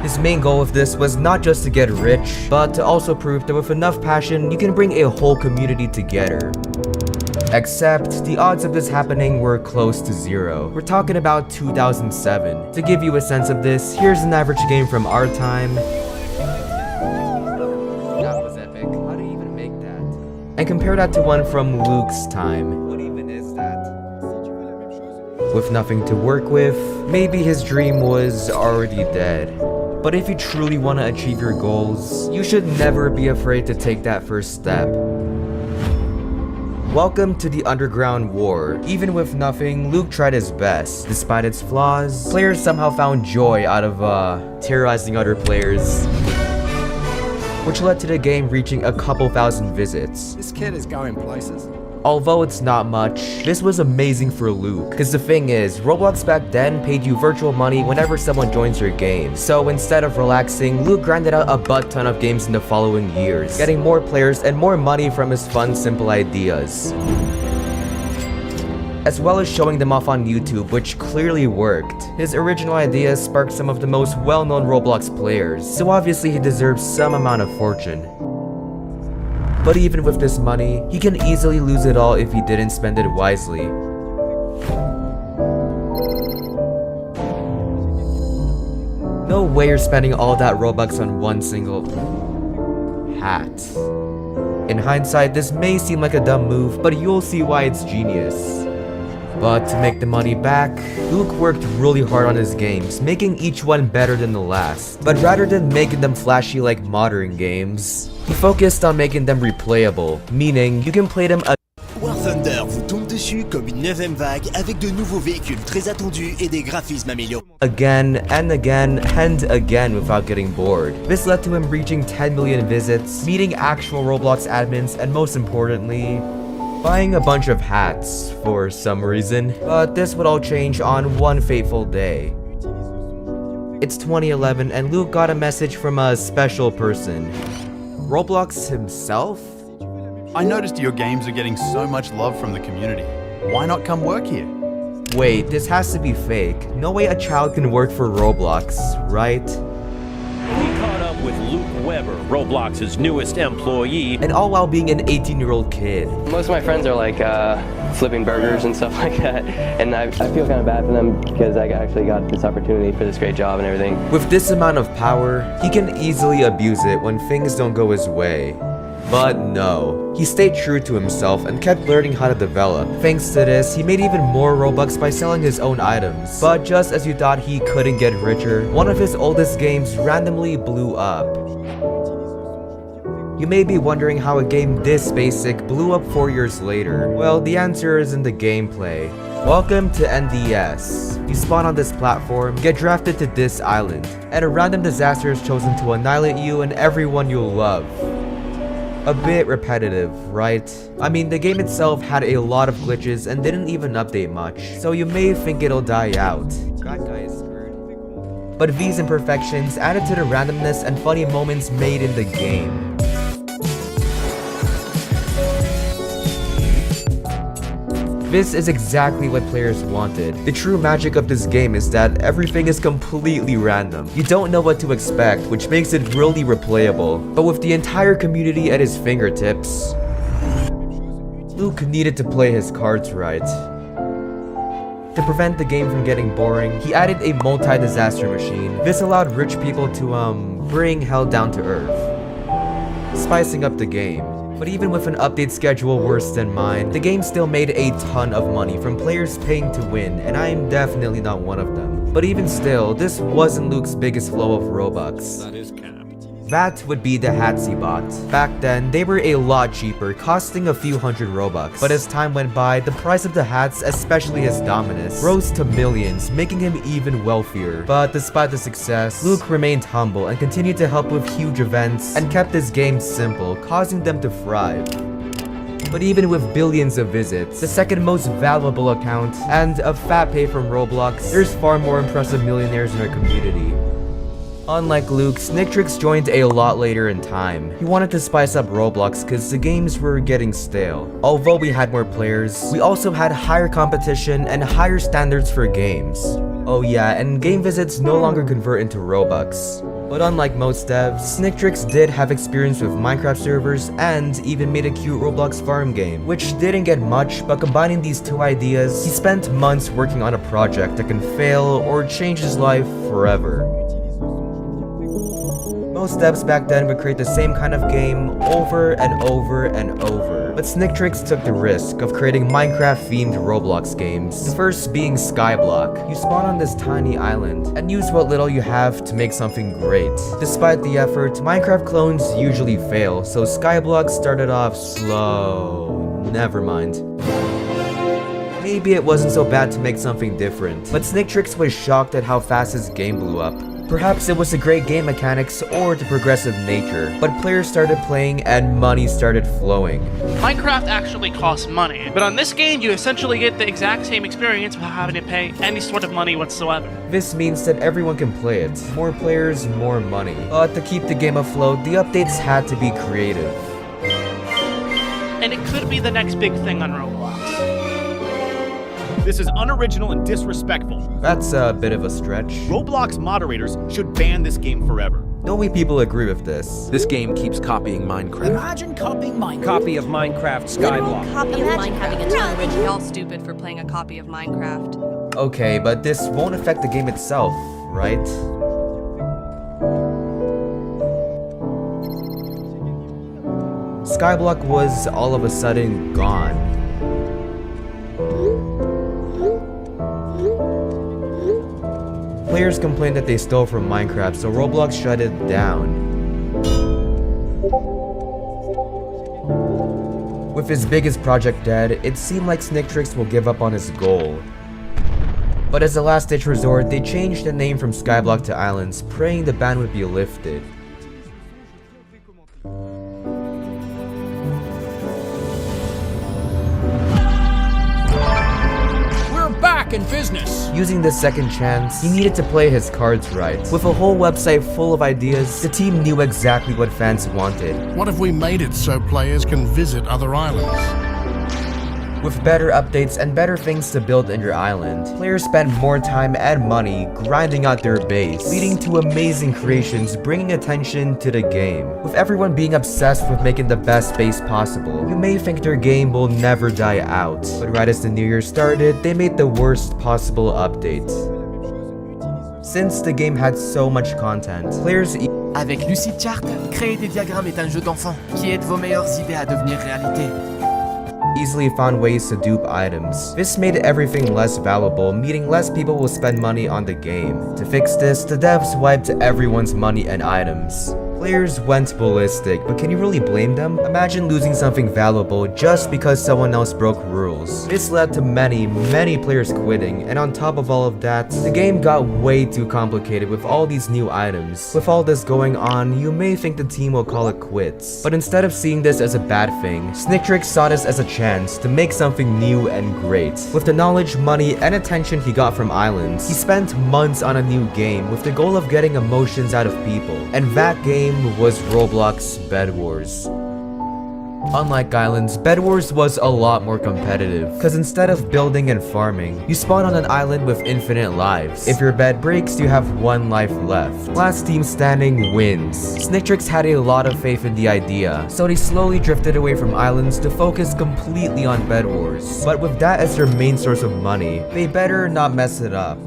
[SPEAKER 18] His main goal with this was not just to get rich, but to also prove that with enough passion, you can bring a whole community together. Except, the odds of this happening were close to zero. We're talking about 2007. To give you a sense of this, here's an average game from our time. That was epic. How do you even make that? And compare that to one from Luke's time. What even is that? With nothing to work with, maybe his dream was already dead. But if you truly want to achieve your goals, you should never be afraid to take that first step. Welcome to the Underground War. Even with nothing, Luke tried his best. Despite its flaws, players somehow found joy out of terrorizing other players, which led to the game reaching a couple thousand visits.
[SPEAKER 12] This kid is going places.
[SPEAKER 18] Although it's not much, this was amazing for Luke. Cause the thing is, Roblox back then paid you virtual money whenever someone joins your game. So instead of relaxing, Luke grinded out a butt ton of games in the following years, getting more players and more money from his fun, simple ideas, as well as showing them off on YouTube, which clearly worked. His original ideas sparked some of the most well-known Roblox players, so obviously he deserves some amount of fortune. But even with this money, he can easily lose it all if he didn't spend it wisely.
[SPEAKER 8] way you're spending all that Robux on one single hat. In hindsight, this may seem like a dumb move, but you'll see why it's genius. But to make the money back, Luke worked really hard on his games, making each one better than the last. But rather than making them flashy like modern games, he focused on making them replayable, meaning you can play them
[SPEAKER 12] War Thunder vous tombe dessus comme une 9ème vague avec de nouveaux véhicules très attendus et des graphismes améliorés.
[SPEAKER 8] again and again and again without getting bored. This led to him reaching 10 million visits, meeting actual Roblox admins, and most importantly, buying a bunch of hats for some reason. But this would all change on one fateful day. It's 2011 and Luke got a message from a special person. Roblox himself?
[SPEAKER 13] I noticed your games are getting so much love from the community. Why not come work here?
[SPEAKER 8] Wait, this has to be fake. No way a child can work for Roblox, right?
[SPEAKER 14] We caught up with Luke Weber, Roblox's newest employee.
[SPEAKER 8] And all while being an 18-year-old kid.
[SPEAKER 16] Most of my friends are like flipping burgers and stuff like that, and I feel kind of bad for them because I actually got this opportunity for this great job and everything.
[SPEAKER 8] With this amount of power, he can easily abuse it when things don't go his way. But no, he stayed true to himself and kept learning how to develop. Thanks to this, he made even more Robux by selling his own items. But just as you thought he couldn't get richer, one of his oldest games randomly blew up. You may be wondering how a game this basic blew up 4 years later. Well, the answer is in the gameplay. Welcome to NDS. You spawn on this platform, get drafted to this island, and a random disaster is chosen to annihilate you and everyone you'll love. A bit repetitive, right? I mean, the game itself had a lot of glitches and didn't even update much, so you may think it'll die out. That guy is screwed. But these imperfections added to the randomness and funny moments made in the game. This is exactly what players wanted. The true magic of this game is that everything is completely random. You don't know what to expect, which makes it really replayable. But with the entire community at his fingertips, Luke needed to play his cards right. To prevent the game from getting boring, he added a multi-disaster machine. This allowed rich people to, bring hell down to earth, spicing up the game. But even with an update schedule worse than mine, the game still made a ton of money from players paying to win, and I am definitely not one of them. But even still, this wasn't Luke's biggest flow of Robux.
[SPEAKER 21] That is capped.
[SPEAKER 8] That would be the hats he bought. Back then, they were a lot cheaper, costing a few hundred Robux. But as time went by, the price of the hats, especially his Dominus, rose to millions, making him even wealthier. But despite the success, Luke remained humble and continued to help with huge events and kept his games simple, causing them to thrive. But even with billions of visits, the second most valuable account, and a fat pay from Roblox, there's far more impressive millionaires in our community. Unlike Luke, Snicktrix joined a lot later in time. He wanted to spice up Roblox because the games were getting stale. Although we had more players, we also had higher competition and higher standards for games. Oh yeah, and game visits no longer convert into Robux. But unlike most devs, Snicktrix did have experience with Minecraft servers and even made a cute Roblox farm game, which didn't get much, but combining these two ideas, he spent months working on a project that can fail or change his life forever. Most devs back then would create the same kind of game over and over and over. But Snicktrix took the risk of creating Minecraft-themed Roblox games. The first being Skyblock. You spawn on this tiny island and use what little you have to make something great. Despite the effort, Minecraft clones usually fail, so Skyblock started off slow. Never mind. Maybe it wasn't so bad to make something different, but Snicktrix was shocked at how fast his game blew up. Perhaps it was the great game mechanics or the progressive nature, but players started playing and money started flowing.
[SPEAKER 26] Minecraft actually costs money, but on this game you essentially get the exact same experience without having to pay any sort of money whatsoever.
[SPEAKER 8] This means that everyone can play it. More players, more money. But to keep the game afloat, the updates had to be creative.
[SPEAKER 26] And it could be the next big thing on Roblox.
[SPEAKER 11] This is unoriginal and disrespectful.
[SPEAKER 8] That's a bit of a stretch.
[SPEAKER 11] Roblox moderators should ban this game forever.
[SPEAKER 8] No way people agree with this.
[SPEAKER 27] This game keeps copying Minecraft.
[SPEAKER 22] Imagine copying Minecraft.
[SPEAKER 14] Copy of Minecraft Skyblock.
[SPEAKER 28] Copy of Minecraft having a ton of rich. Y'all stupid for playing a copy of Minecraft.
[SPEAKER 8] Okay, but this won't affect the game itself, right? Skyblock was all of a sudden gone. Players complained that they stole from Minecraft, so Roblox shut it down. With his biggest project dead, it seemed like Snicktrix will give up on his goal. But as a last-ditch resort, they changed the name from Skyblock to Islands, praying the ban would be lifted.
[SPEAKER 2] Back in business.
[SPEAKER 8] Using this second chance, he needed to play his cards right. With a whole website full of ideas, the team knew exactly what fans wanted.
[SPEAKER 2] What if we made it so players can visit other islands?
[SPEAKER 8] With better updates and better things to build in your island, players spend more time and money grinding out their base, leading to amazing creations bringing attention to the game. With everyone being obsessed with making the best base possible, you may think their game will never die out, but right as the new year started, they made the worst possible update. Since the game had so much content, players
[SPEAKER 3] Avec Lucid Chart, créer des diagrammes est un jeu d'enfant qui aide vos meilleures idées à devenir réalité.
[SPEAKER 8] easily found ways to dupe items. This made everything less valuable, meaning less people will spend money on the game. To fix this, the devs wiped everyone's money and items. Players went ballistic, but can you really blame them? Imagine losing something valuable just because someone else broke rules. This led to many players quitting, and on top of all of that, the game got way too complicated with all these new items. With all this going on, you may think the team will call it quits. But instead of seeing this as a bad thing, Snicktrix saw this as a chance to make something new and great. With the knowledge, money, and attention he got from Islands, he spent months on a new game with the goal of getting emotions out of people, and that game was Roblox Bed Wars. Unlike Islands, Bed Wars was a lot more competitive, cause instead of building and farming, you spawn on an island with infinite lives. If your bed breaks, you have 1 life left. Last team standing wins. Snicktrix had a lot of faith in the idea, so they slowly drifted away from Islands to focus completely on Bed Wars. But with that as their main source of money, they better not mess it up.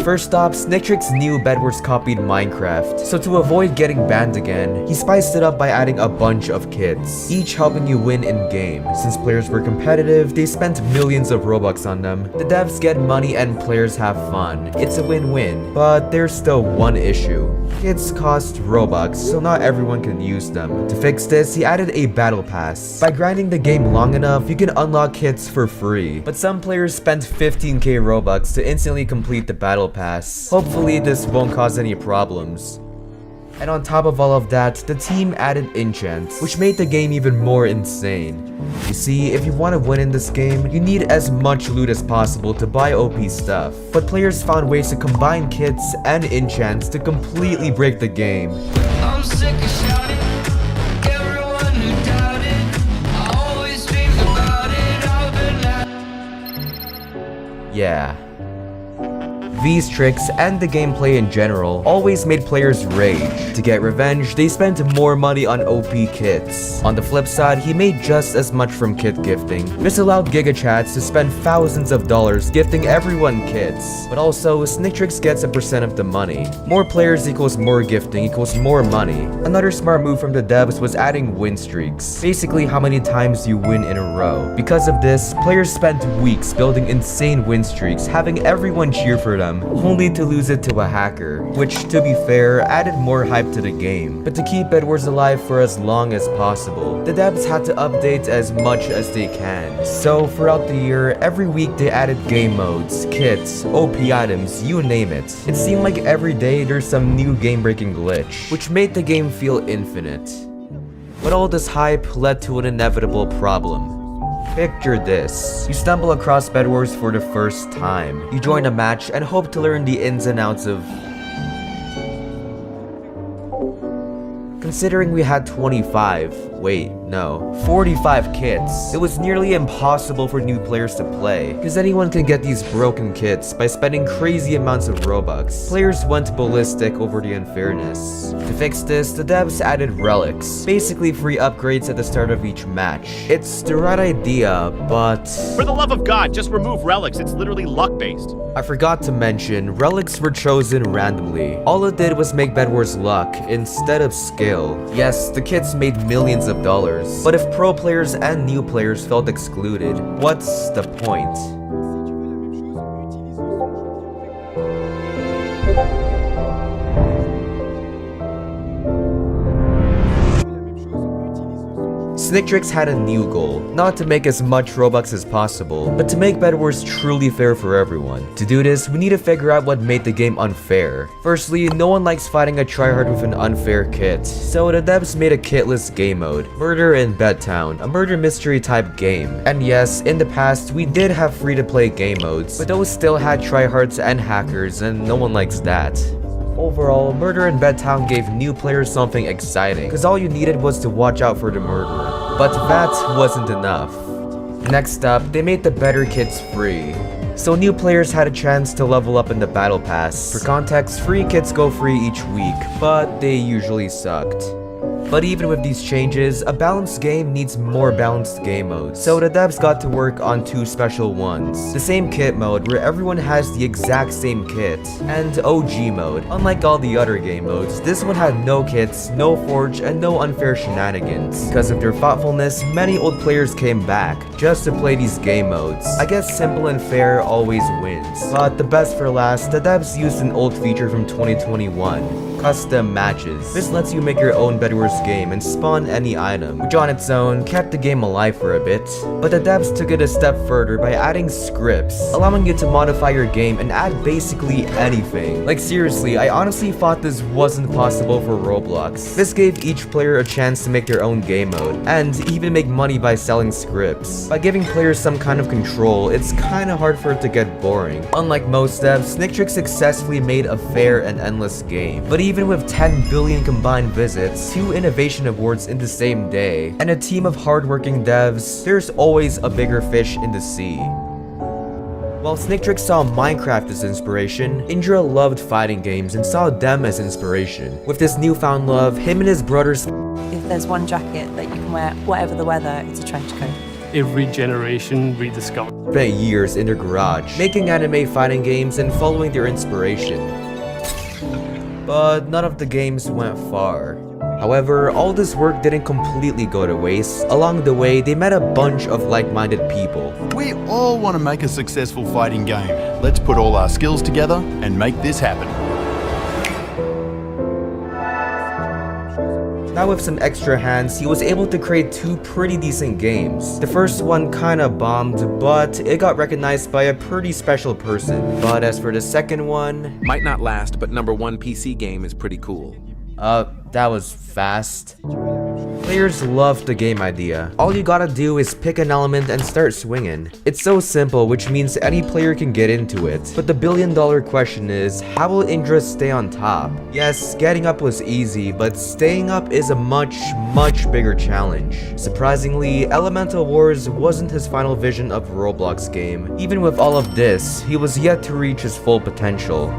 [SPEAKER 8] First off, Snicktrix knew Bed Wars copied Minecraft, so to avoid getting banned again, he spiced it up by adding a bunch of kits, each helping you win in-game. Since players were competitive, they spent millions of Robux on them. The devs get money and players have fun. It's a win-win, but there's still one issue. Kits cost Robux, so not everyone can use them. To fix this, he added a battle pass. By grinding the game long enough, you can unlock kits for free, but some players spent 15k Robux to instantly complete the battle pass. Hopefully this won't cause any problems. And on top of all of that, the team added enchants, which made the game even more insane. You see, if you want to win in this game, you need as much loot as possible to buy OP stuff. But players found ways to combine kits and enchants to completely break the game.
[SPEAKER 4] I'm sick of shouting, everyone who doubted, I always dream about it,
[SPEAKER 8] Yeah. These tricks and the gameplay in general always made players rage. To get revenge, they spent more money on OP kits. On the flip side, he made just as much from kit gifting. This allowed GigaChats to spend thousands of dollars gifting everyone kits. But also, Snicktrix gets a percent of the money. More players equals more gifting equals more money. Another smart move from the devs was adding win streaks. Basically how many times you win in a row. Because of this, players spent weeks building insane win streaks, having everyone cheer for them, only to lose it to a hacker, which, to be fair, added more hype to the game. But to keep Bed Wars alive for as long as possible, the devs had to update as much as they can. So throughout the year, every week they added game modes, kits, OP items, you name it. It seemed like every day there's some new game-breaking glitch, which made the game feel infinite. But all this hype led to an inevitable problem. Picture this. You stumble across Bed Wars for the first time. You join a match and hope to learn the ins and outs of... Considering we had 25, wait, no, 45 kits. It was nearly impossible for new players to play, because anyone can get these broken kits by spending crazy amounts of Robux. Players went ballistic over the unfairness. To fix this, the devs added relics, basically free upgrades at the start of each match. It's the right idea, but...
[SPEAKER 11] For the love of God, just remove relics. It's literally luck-based.
[SPEAKER 8] I forgot to mention, relics were chosen randomly. All it did was make Bed Wars luck instead of skill. Yes, the kits made millions of dollars, but if pro players and new players felt excluded, what's the point? Snicktrix had a new goal, not to make as much Robux as possible, but to make Bed Wars truly fair for everyone. To do this, we need to figure out what made the game unfair. Firstly, no one likes fighting a tryhard with an unfair kit, so the devs made a kitless game mode, Murder in Bedtown, a murder mystery type game. And yes, in the past, we did have free-to-play game modes, but those still had tryhards and hackers, and no one likes that. Overall, Murder in Bedtown gave new players something exciting, because all you needed was to watch out for the murderer. But that wasn't enough. Next up, they made the better kits free. So new players had a chance to level up in the battle pass. For context, free kits go free each week, but they usually sucked. But even with these changes, a balanced game needs more balanced game modes, so the devs got to work on two special ones. The same kit mode where everyone has the exact same kit, and OG mode. Unlike all the other game modes, this one had no kits, no forge, and no unfair shenanigans. Because of their thoughtfulness, many old players came back just to play these game modes. I guess simple and fair always wins. But the best for last, the devs used an old feature from 2021. Custom matches. This lets you make your own Bed Wars game and spawn any item, which on its own kept the game alive for a bit. But the devs took it a step further by adding scripts, allowing you to modify your game and add basically anything. Like seriously, I honestly thought this wasn't possible for Roblox. This gave each player a chance to make their own game mode, and even make money by selling scripts. By giving players some kind of control, it's kinda hard for it to get boring. Unlike most devs, Snicktrix successfully made a fair and endless game. But even with 10 billion combined visits, 2 innovation awards in the same day, and a team of hardworking devs, there's always a bigger fish in the sea. While Snicktrix saw Minecraft as inspiration, Indra loved fighting games and saw them as inspiration. With this newfound love, him and his brothers...
[SPEAKER 28] If there's one jacket that you can wear whatever the weather, it's a trench coat.
[SPEAKER 5] Every generation rediscovered.
[SPEAKER 8] Spent years in their garage, making anime fighting games and following their inspiration. But none of the games went far. However, all this work didn't completely go to waste. Along the way, they met a bunch of like-minded people.
[SPEAKER 13] We all want to make a successful fighting game. Let's put all our skills together and make this happen.
[SPEAKER 8] Now with some extra hands, he was able to create 2 pretty decent games. The first one kinda bombed, but it got recognized by a pretty special person. But as for the second one...
[SPEAKER 27] Might not last, but #1 PC game is pretty cool.
[SPEAKER 8] That was fast. Players love the game idea. All you gotta do is pick an element and start swinging. It's so simple, which means any player can get into it. But the billion-dollar question is, how will Indra stay on top? Yes, getting up was easy, but staying up is a much bigger challenge. Surprisingly, Elemental Wars wasn't his final vision of a Roblox game. Even with all of this, he was yet to reach his full potential.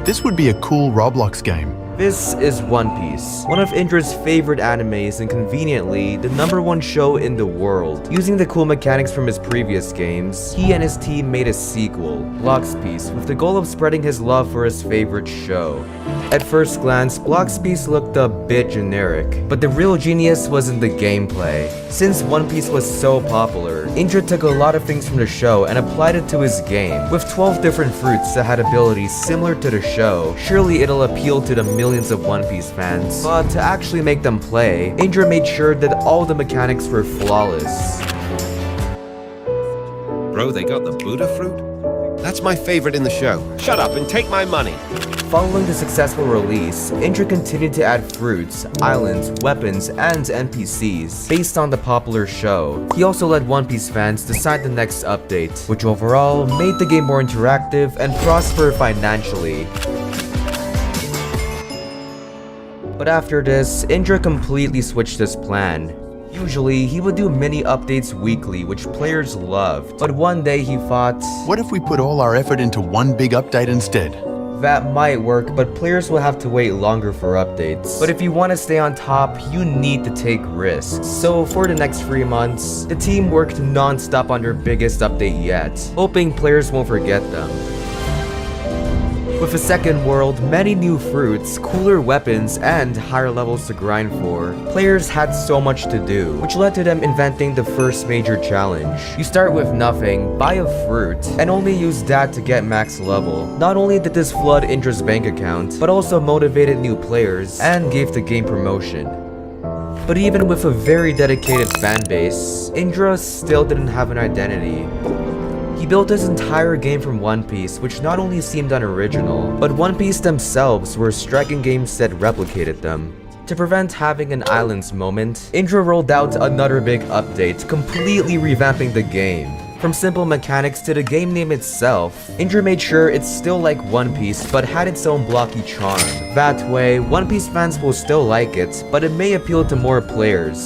[SPEAKER 13] This would be a cool Roblox game.
[SPEAKER 8] This is One Piece, one of Indra's favorite animes and conveniently, the #1 show in the world. Using the cool mechanics from his previous games, he and his team made a sequel, Blox Piece, with the goal of spreading his love for his favorite show. At first glance, Blox Piece looked a bit generic, but the real genius was in the gameplay. Since One Piece was so popular, Indra took a lot of things from the show and applied it to his game. With 12 different fruits that had abilities similar to the show, surely it'll appeal to the millions of One Piece fans. But to actually make them play, Indra made sure that all the mechanics were flawless.
[SPEAKER 20] Bro, they got the Buddha fruit? That's my favorite in the show. Shut up and take my money.
[SPEAKER 8] Following the successful release, Indra continued to add fruits, islands, weapons, and NPCs based on the popular show. He also led One Piece fans decide the next update, which overall made the game more interactive and prosper financially. But after this, Indra completely switched his plan. Usually, he would do mini updates weekly, which players loved. But one day he thought,
[SPEAKER 13] what if we put all our effort into one big update instead?
[SPEAKER 8] That might work, but players will have to wait longer for updates. But if you want to stay on top, you need to take risks. So for the next 3 months, the team worked non-stop on their biggest update yet, hoping players won't forget them. With a second world, many new fruits, cooler weapons, and higher levels to grind for, players had so much to do, which led to them inventing the first major challenge. You start with nothing, buy a fruit, and only use that to get max level. Not only did this flood Indra's bank account, but also motivated new players and gave the game promotion. But even with a very dedicated fanbase, Indra still didn't have an identity. He built his entire game from One Piece, which not only seemed unoriginal, but One Piece themselves were striking games that replicated them. To prevent having an islands moment, Indra rolled out another big update, completely revamping the game. From simple mechanics to the game name itself, Indra made sure it's still like One Piece but had its own blocky charm. That way, One Piece fans will still like it, but it may appeal to more players.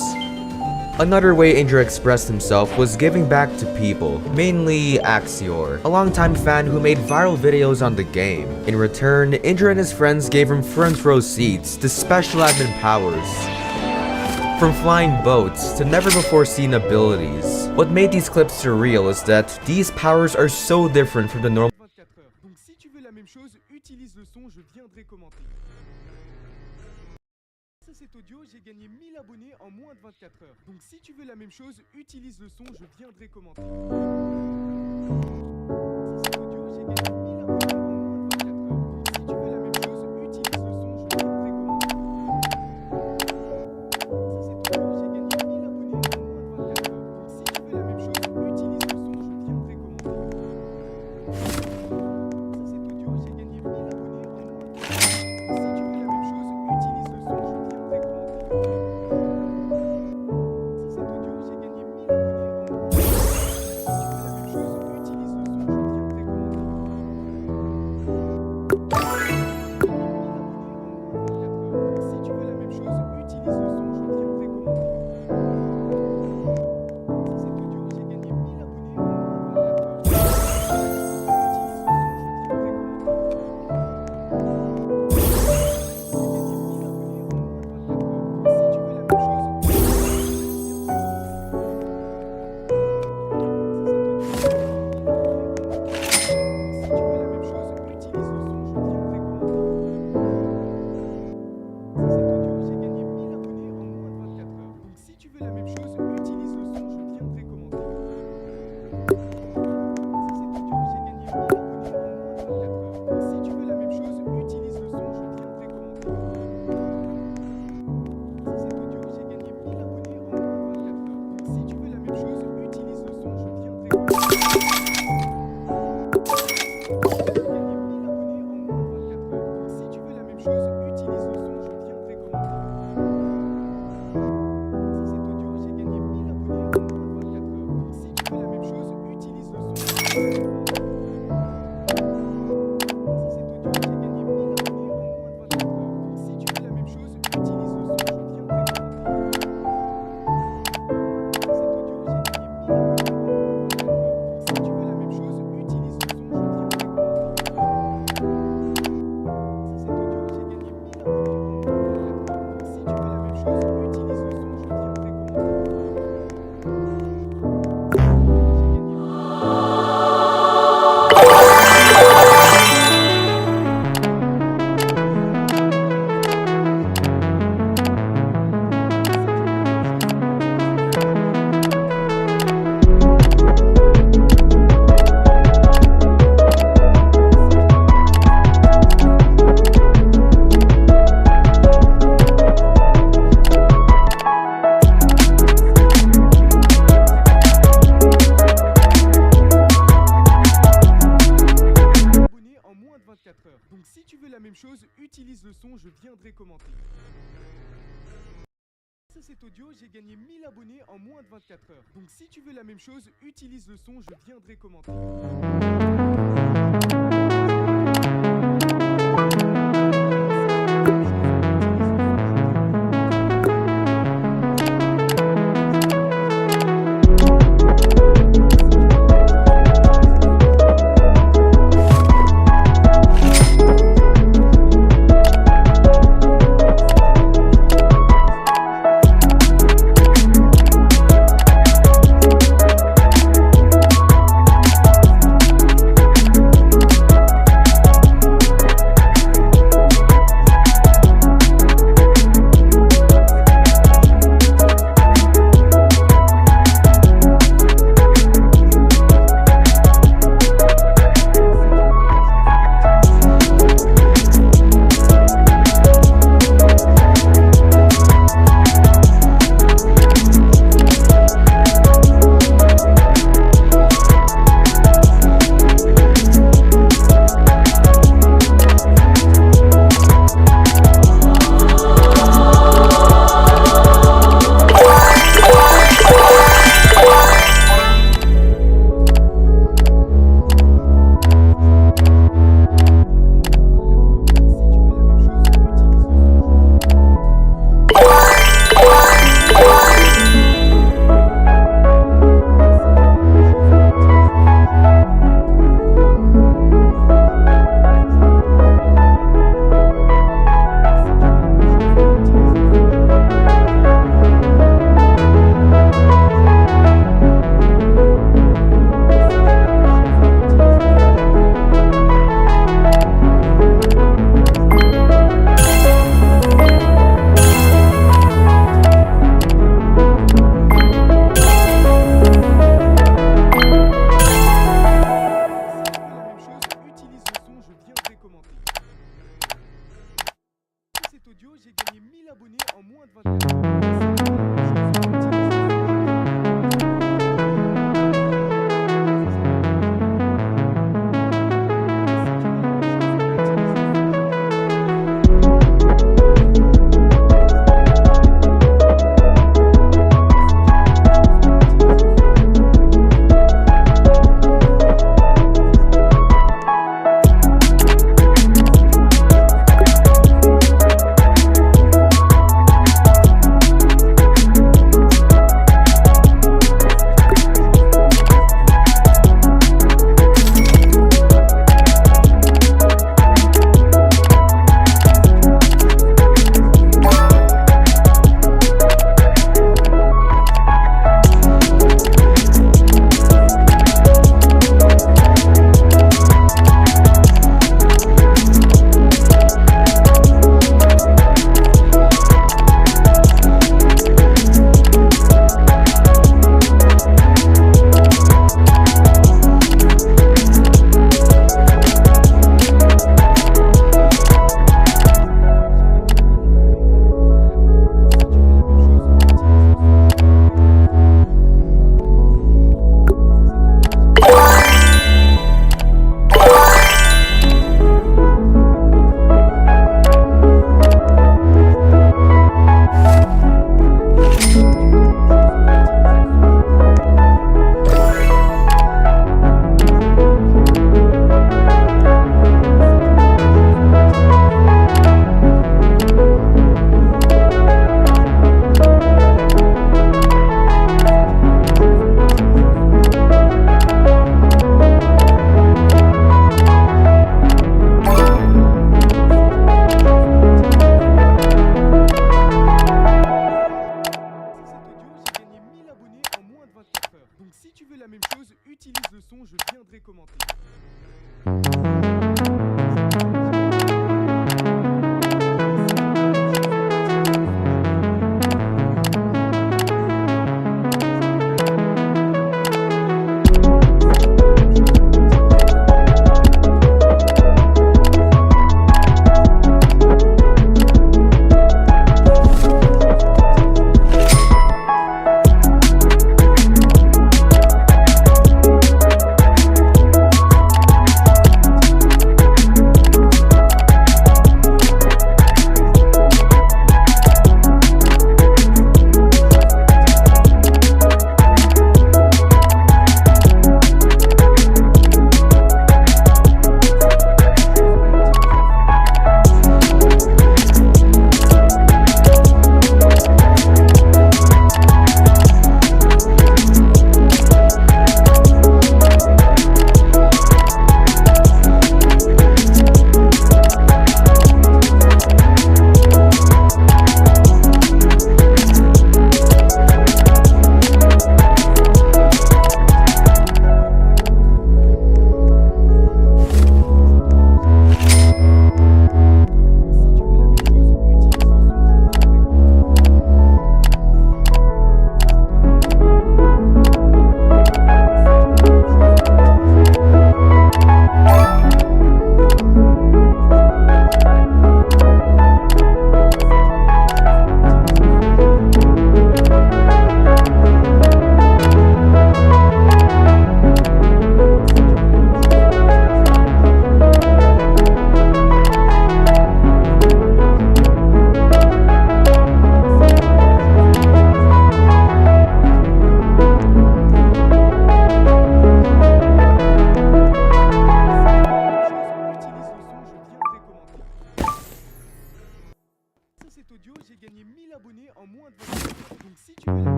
[SPEAKER 8] Another way Indra expressed himself was giving back to people, mainly Axior, a longtime fan who made viral videos on the game. In return, Indra and his friends gave him front row seats to special admin powers. From flying boats to never-before-seen abilities. What made these clips surreal is that these powers are so different from the normal.
[SPEAKER 1] Cet audio, j'ai gagné 1000 abonnés en moins de 24 heures. Donc si tu veux la même chose, utilise le son, je viendrai commenter. Cet audio, j'ai gagné 1000 abonnés en moins de 24 heures. Donc si tu veux la même chose, utilise le son, je viendrai commenter. Cet audio, j'ai gagné 1000 abonnés en moins de 24 heures. Donc si tu veux la même chose, utilise le son, je viendrai commenter. Cet audio, j'ai gagné 1000 abonnés en moins de 24 heures. Si tu veux la même chose, utilise le son, je viendrai commenter. Donc si tu veux la même chose, utilise le son, je viendrai commenter. Grâce à cet audio, j'ai gagné 1000 abonnés en moins de 24 heures. Donc si tu veux la même chose, utilise le son, je viendrai commenter.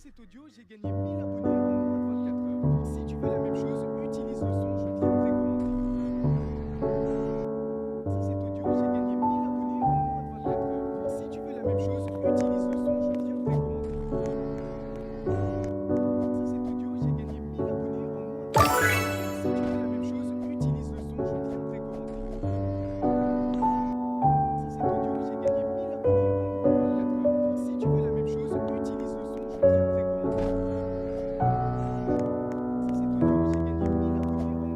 [SPEAKER 1] cet audio, j'ai gagné 1000 abonnés en moins de 24 heures. Si tu veux la même chose, utilise le son, je viendrai commenter. Ça cet audio, j'ai gagné 1000 abonnés en moins de 24 heures. Si tu veux la même chose, utilise le son, je viendrai commenter. Ça cet audio, j'ai gagné 1000 abonnés en moins de 24 heures. Si tu veux la même chose, utilise le son, je viendrai commenter. Ça cet audio, j'ai gagné 1000 abonnés en moins de 24 heures. Si tu veux la même chose, utilise le son, je viendrai commenter. Ça cet audio, j'ai gagné 1000 abonnés en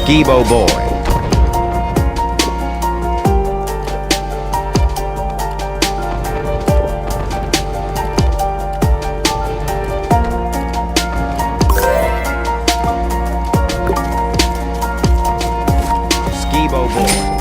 [SPEAKER 20] Skibo Boy. Skibo Boy.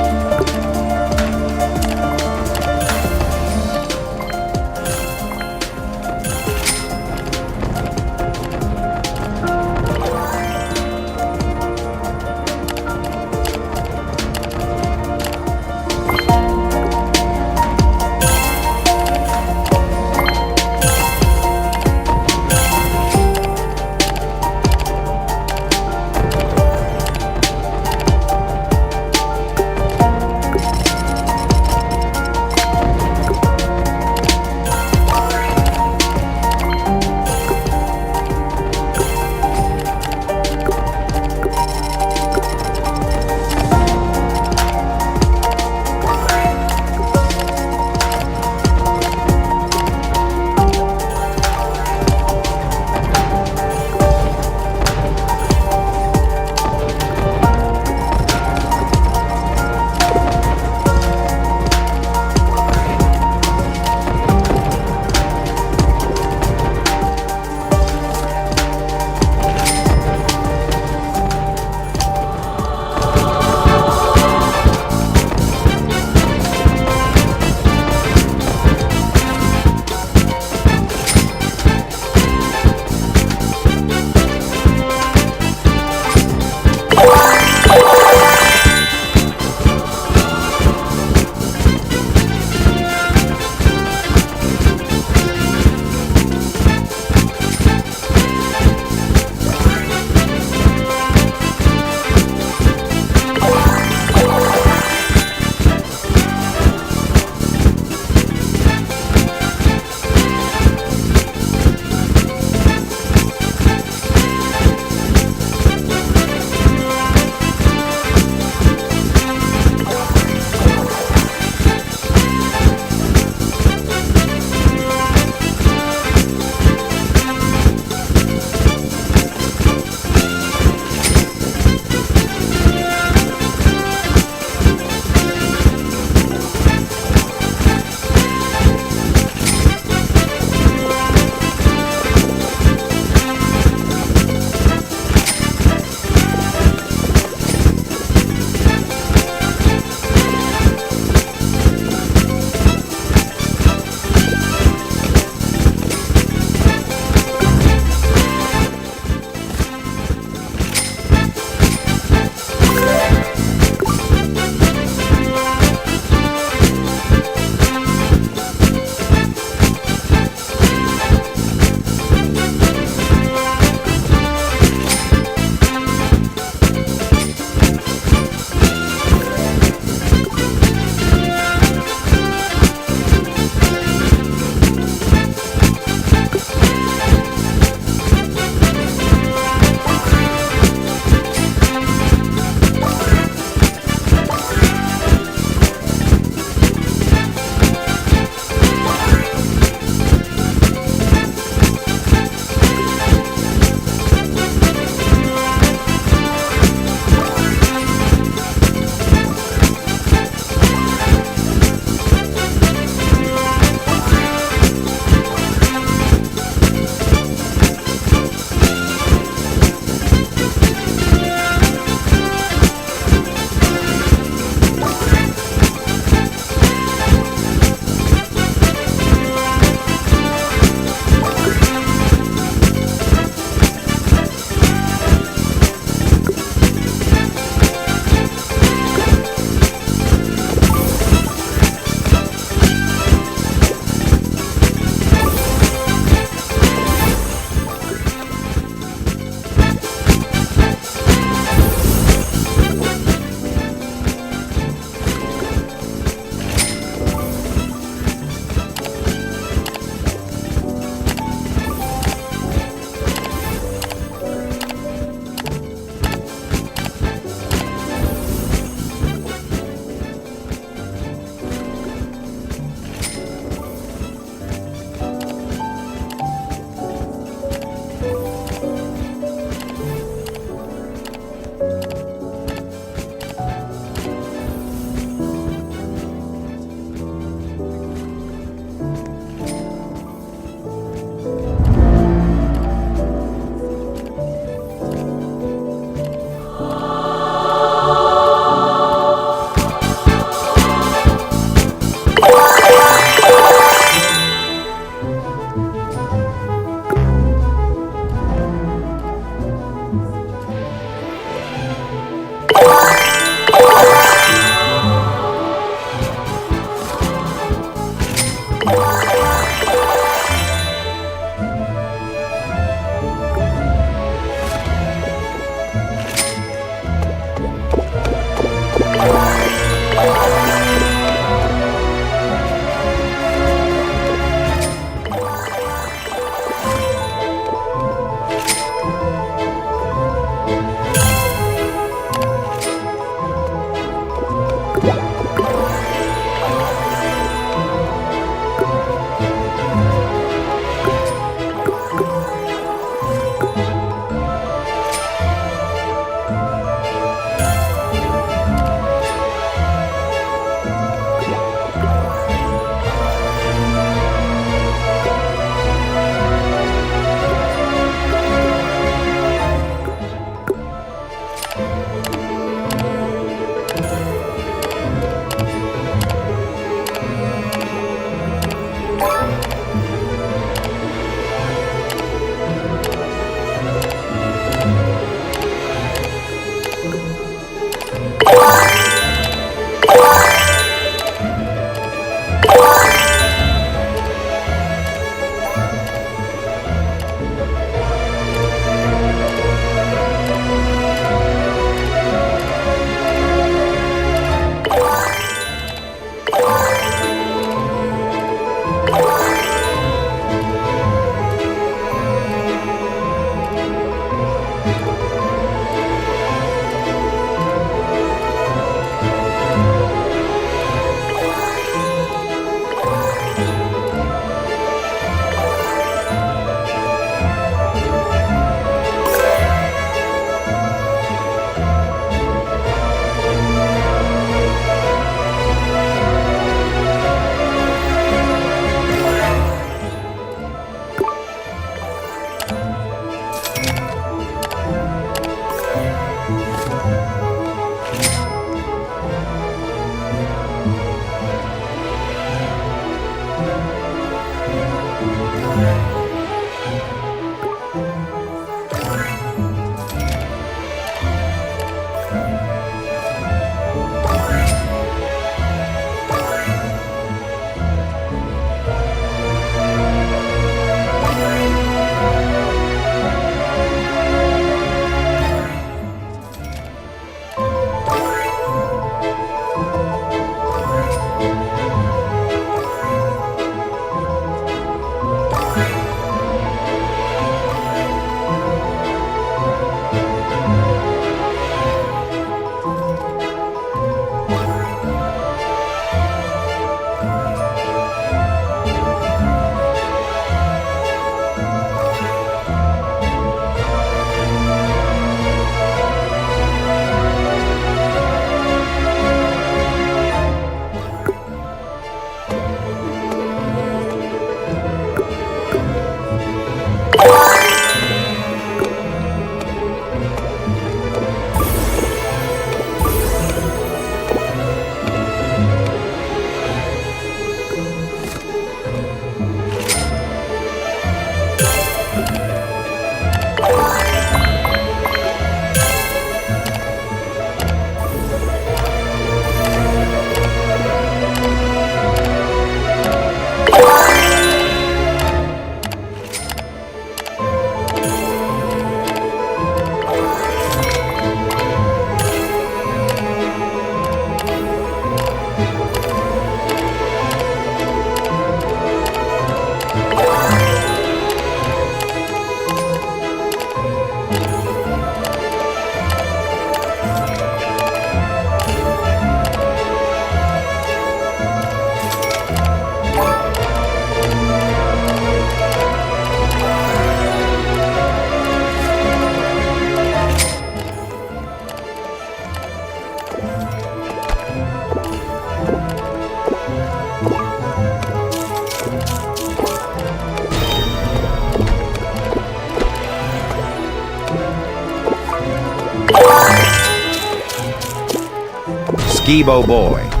[SPEAKER 20] Gibo boy.